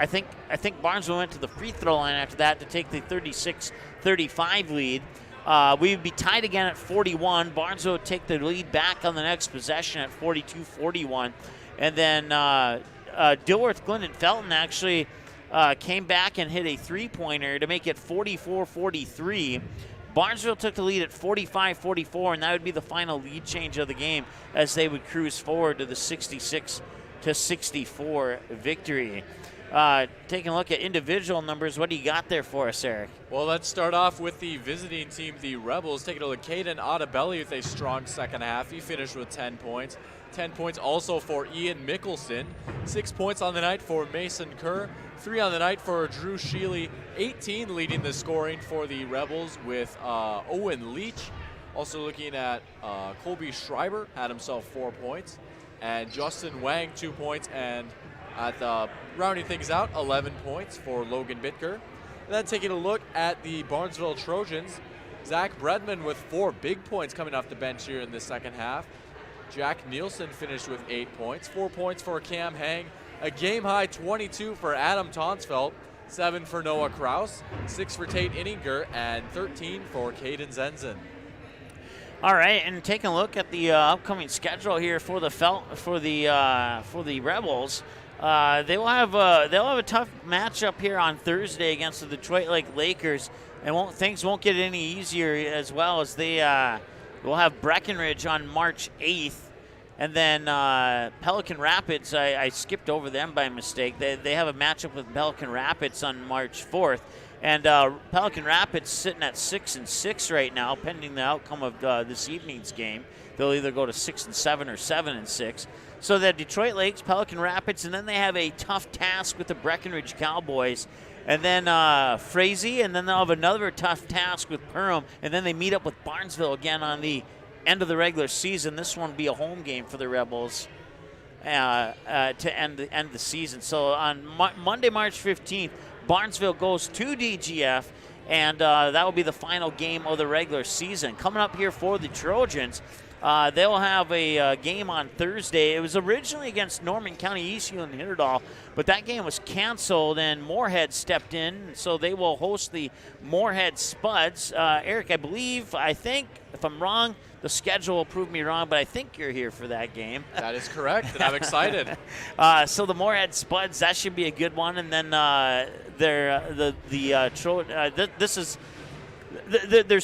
think Barnesville went to the free throw line after that to take the 36-35 lead. We would be tied again at 41. Barnesville would take the lead back on the next possession at 42-41, and then Dilworth, Glyndon, Felton actually came back and hit a three-pointer to make it 44-43. Barnesville took the lead at 45-44, and that would be the final lead change of the game as they would cruise forward to the 66-64 victory. Taking a look at individual numbers, what do you got there for us, Eric? Well, let's start off with the visiting team, the Rebels. Taking a look at Caden Otabelli with a strong second half. He finished with 10 points. 10 points also for Ian Mickelson. 6 points on the night for Mason Kerr. 3 on the night for Drew Sheely. 18 leading the scoring for the Rebels with Owen Leach. Also looking at Colby Schreiber, had himself 4 points. and Justin Wang 2 points, and at the rounding things out, 11 points for Logan Bitker. And then taking a look at the Barnesville Trojans, Zach Bredman with 4 big points coming off the bench here in the second half. Jack Nielsen finished with 8 points, 4 points for Cam Hang, a game-high 22 for Adam Tonsfeld, 7 for Noah Kraus, 6 for Tate Inninger, and 13 for Caden Zenzen. All right, and taking a look at the upcoming schedule here for the Rebels, they'll have a tough matchup here on Thursday against the Detroit Lake Lakers, and things won't get any easier as well as they will have Breckenridge on March 8th. And then Pelican Rapids, I skipped over them by mistake. They have a matchup with Pelican Rapids on March 4th. And Pelican Rapids sitting at 6-6 right now, pending the outcome of this evening's game. They'll either go to 6-7 or 7-6. So the Detroit Lakes, Pelican Rapids, and then they have a tough task with the Breckenridge Cowboys. And then Frazee, and then they'll have another tough task with Perham. And then they meet up with Barnesville again on the end of the regular season. This one will be a home game for the Rebels to end the season. So on Monday, March 15th, Barnesville goes to DGF, and that will be the final game of the regular season. Coming up here for the Trojans, they'll have a game on Thursday. It was originally against Norman County Eastview and Hitterdal, but that game was canceled, and Moorhead stepped in, so they will host the Moorhead Spuds. Eric, I think, if I'm wrong, the schedule will prove me wrong, but I think you're here for that game. That is correct, and I'm excited. So the Moorhead Spuds, that should be a good one, and then there's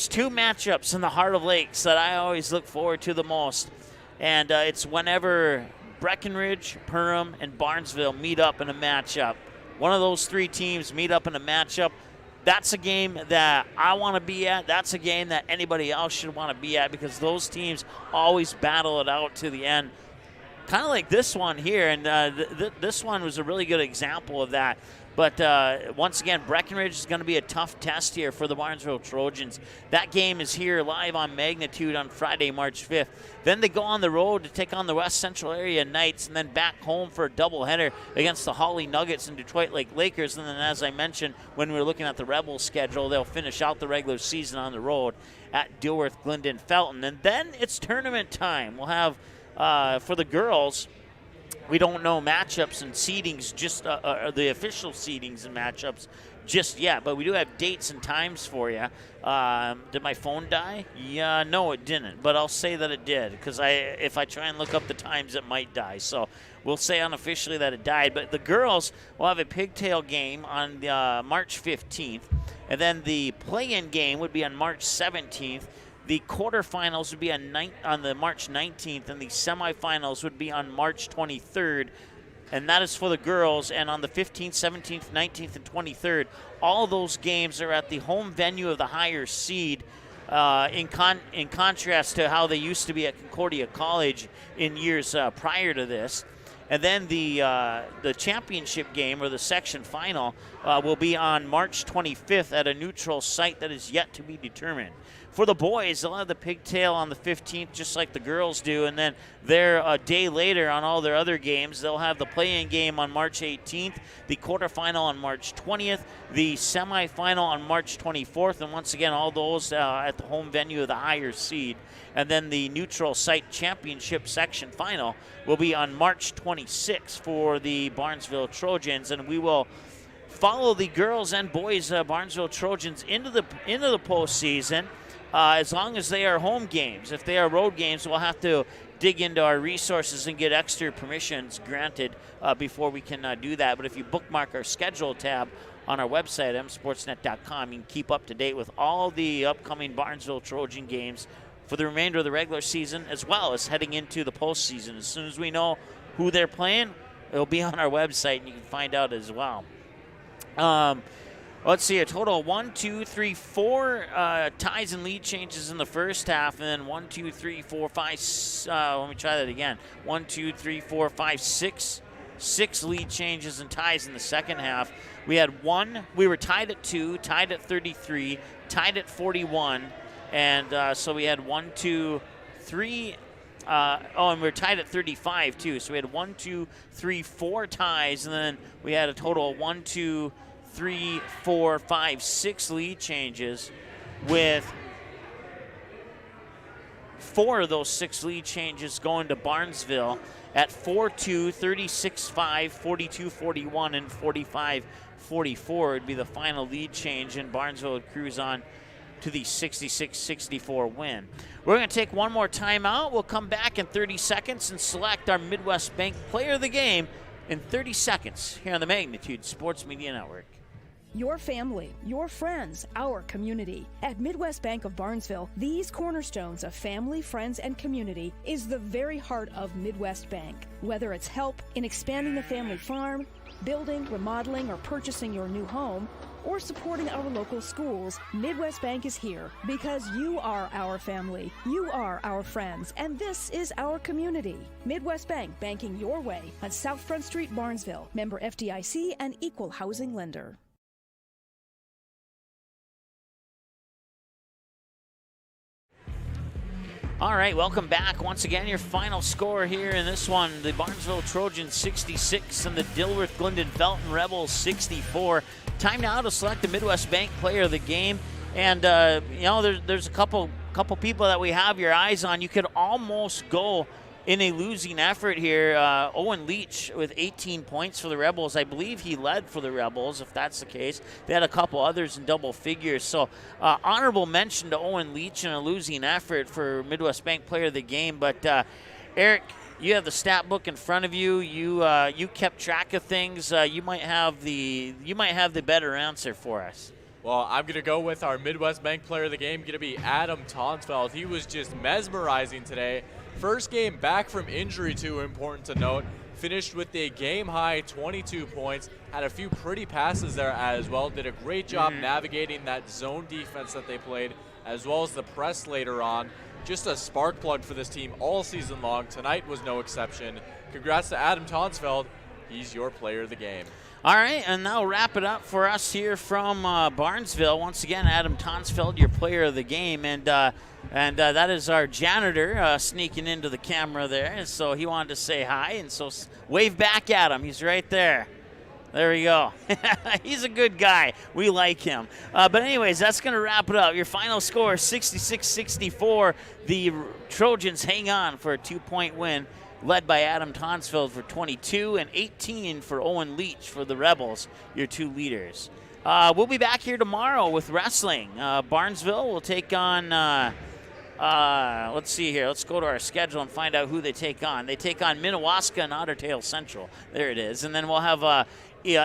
2 matchups in the Heart of Lakes that I always look forward to the most, and it's whenever Breckenridge, Perham, and Barnesville meet up in a matchup. One of those 3 teams meet up in a matchup. That's a game that I want to be at. That's a game that anybody else should want to be at, because those teams always battle it out to the end. Kind of like this one here, and this one was a really good example of that. But once again, Breckenridge is going to be a tough test here for the Barnesville Trojans. That game is here live on Magnitude on Friday, March 5th. Then they go on the road to take on the West Central Area Knights, and then back home for a doubleheader against the Holly Nuggets and Detroit Lake Lakers. And then, as I mentioned, when we were looking at the Rebels schedule, they'll finish out the regular season on the road at Dilworth, Glyndon, Felton. And then it's tournament time. We'll have, for the girls, we don't know matchups and seedings, just the official seedings and matchups just yet, but we do have dates and times for you. Did my phone die? Yeah, no, it didn't, but I'll say that it did, because if I try and look up the times, it might die. So we'll say unofficially that it died. But the girls will have a pigtail game on March 15th, and then the play-in game would be on March 17th. The quarterfinals would be on the March 19th, and the semifinals would be on March 23rd, and that is for the girls. And on the 15th, 17th, 19th, and 23rd, all those games are at the home venue of the higher seed, in contrast to how they used to be at Concordia College in years prior to this. And then the championship game, or the section final, will be on March 25th at a neutral site that is yet to be determined. For the boys, they'll have the pigtail on the 15th, just like the girls do, and then they're a day later on all their other games. They'll have the play-in game on March 18th, the quarterfinal on March 20th, the semifinal on March 24th, and once again, all those at the home venue of the higher seed. And then the neutral site championship section final will be on March 26th for the Barnesville Trojans, and we will follow the girls and boys Barnesville Trojans into the postseason. As long as they are home games. If they are road games, we'll have to dig into our resources and get extra permissions granted before we can do that. But if you bookmark our schedule tab on our website, msportsnet.com, you can keep up to date with all the upcoming Barnesville Trojan games for the remainder of the regular season, as well as heading into the postseason. As soon as we know who they're playing, it'll be on our website, and you can find out as well. Let's see, a total of 1, 2, 3, 4 ties and lead changes in the first half, and then 1, 2, 3, 4, 5, let me try that again. 1, 2, 3, 4, 5, 6 lead changes and ties in the second half. We had 1, we were tied at 2, tied at 33, tied at 41, and so we had 1, 2, 3, and we're tied at 35 too. So we had 1, 2, 3, 4 ties, and then we had a total of 1, 2, 3, 4, 5, 6 lead changes, with 4 of those 6 lead changes going to Barnesville at 4-2, 36-5, 42-41, and 45-44 would be the final lead change, and Barnesville would cruise on to the 66-64 win. We're going to take one more timeout. We'll come back in 30 seconds and select our Midwest Bank Player of the Game in 30 seconds here on the Magnitude Sports Media Network. Your family, your friends, our community. At Midwest Bank of Barnesville, these cornerstones of family, friends, and community is the very heart of Midwest Bank. Whether it's help in expanding the family farm, building, remodeling, or purchasing your new home, or supporting our local schools, Midwest Bank is here because you are our family, you are our friends, and this is our community. Midwest Bank, banking your way on South Front Street, Barnesville. Member FDIC and equal housing lender. All right, welcome back. Once again, your final score here in this one, the Barnesville Trojans 66 and the Dilworth Glyndon Felton Rebels 64. Time now to select the Midwest Bank Player of the Game. And, there's a couple people that we have your eyes on. You could almost go in a losing effort here. Owen Leach with 18 points for the Rebels. I believe he led for the Rebels, if that's the case. They had a couple others in double figures. So honorable mention to Owen Leach in a losing effort for Midwest Bank Player of the Game. But Eric, you have the stat book in front of you. You kept track of things. You might have the better answer for us. Well, I'm going to go with our Midwest Bank Player of the Game, going to be Adam Tonsfeld. He was just mesmerizing today. First game back from injury, too, important to note. Finished with a game-high 22 points. Had a few pretty passes there as well. Did a great job navigating that zone defense that they played, as well as the press later on. Just a spark plug for this team all season long. Tonight was no exception. Congrats to Adam Tonsfeld. He's your player of the game. All right, and now wrap it up for us here from Barnesville. Once again, Adam Tonsfeld, your player of the game, and that is our janitor sneaking into the camera there. And so he wanted to say hi, and so wave back at him. He's right there. There we go. He's a good guy. We like him. But anyways, that's going to wrap it up. Your final score, 66-64. The Trojans hang on for a 2-point win, led by Adam Tonsfeld for 22 and 18 for Owen Leach for the Rebels, your 2 leaders. We'll be back here tomorrow with wrestling. Barnesville will take on, let's see here. Let's go to our schedule and find out who they take on. They take on Minnewaska and Otter Tail Central. There it is. And then we'll have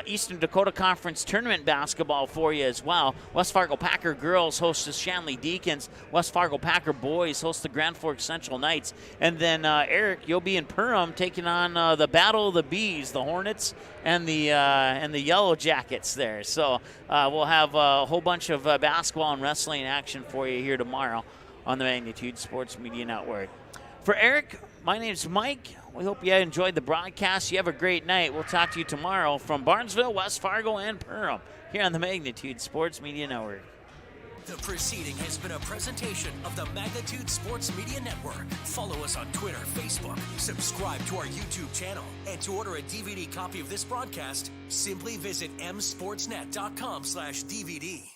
Eastern Dakota Conference Tournament basketball for you as well. West Fargo Packer girls host the Shanley Deacons. West Fargo Packer boys host the Grand Forks Central Knights. And then, Eric, you'll be in Perham taking on the Battle of the Bees, the Hornets and the Yellow Jackets there. So we'll have a whole bunch of basketball and wrestling action for you here tomorrow on the Magnitude Sports Media Network. For Eric, my name's Mike. We hope you enjoyed the broadcast. You have a great night. We'll talk to you tomorrow from Barnesville, West Fargo, and Perham here on the Magnitude Sports Media Network. The proceeding has been a presentation of the Magnitude Sports Media Network. Follow us on Twitter, Facebook, subscribe to our YouTube channel, and to order a DVD copy of this broadcast, simply visit msportsnet.com/DVD.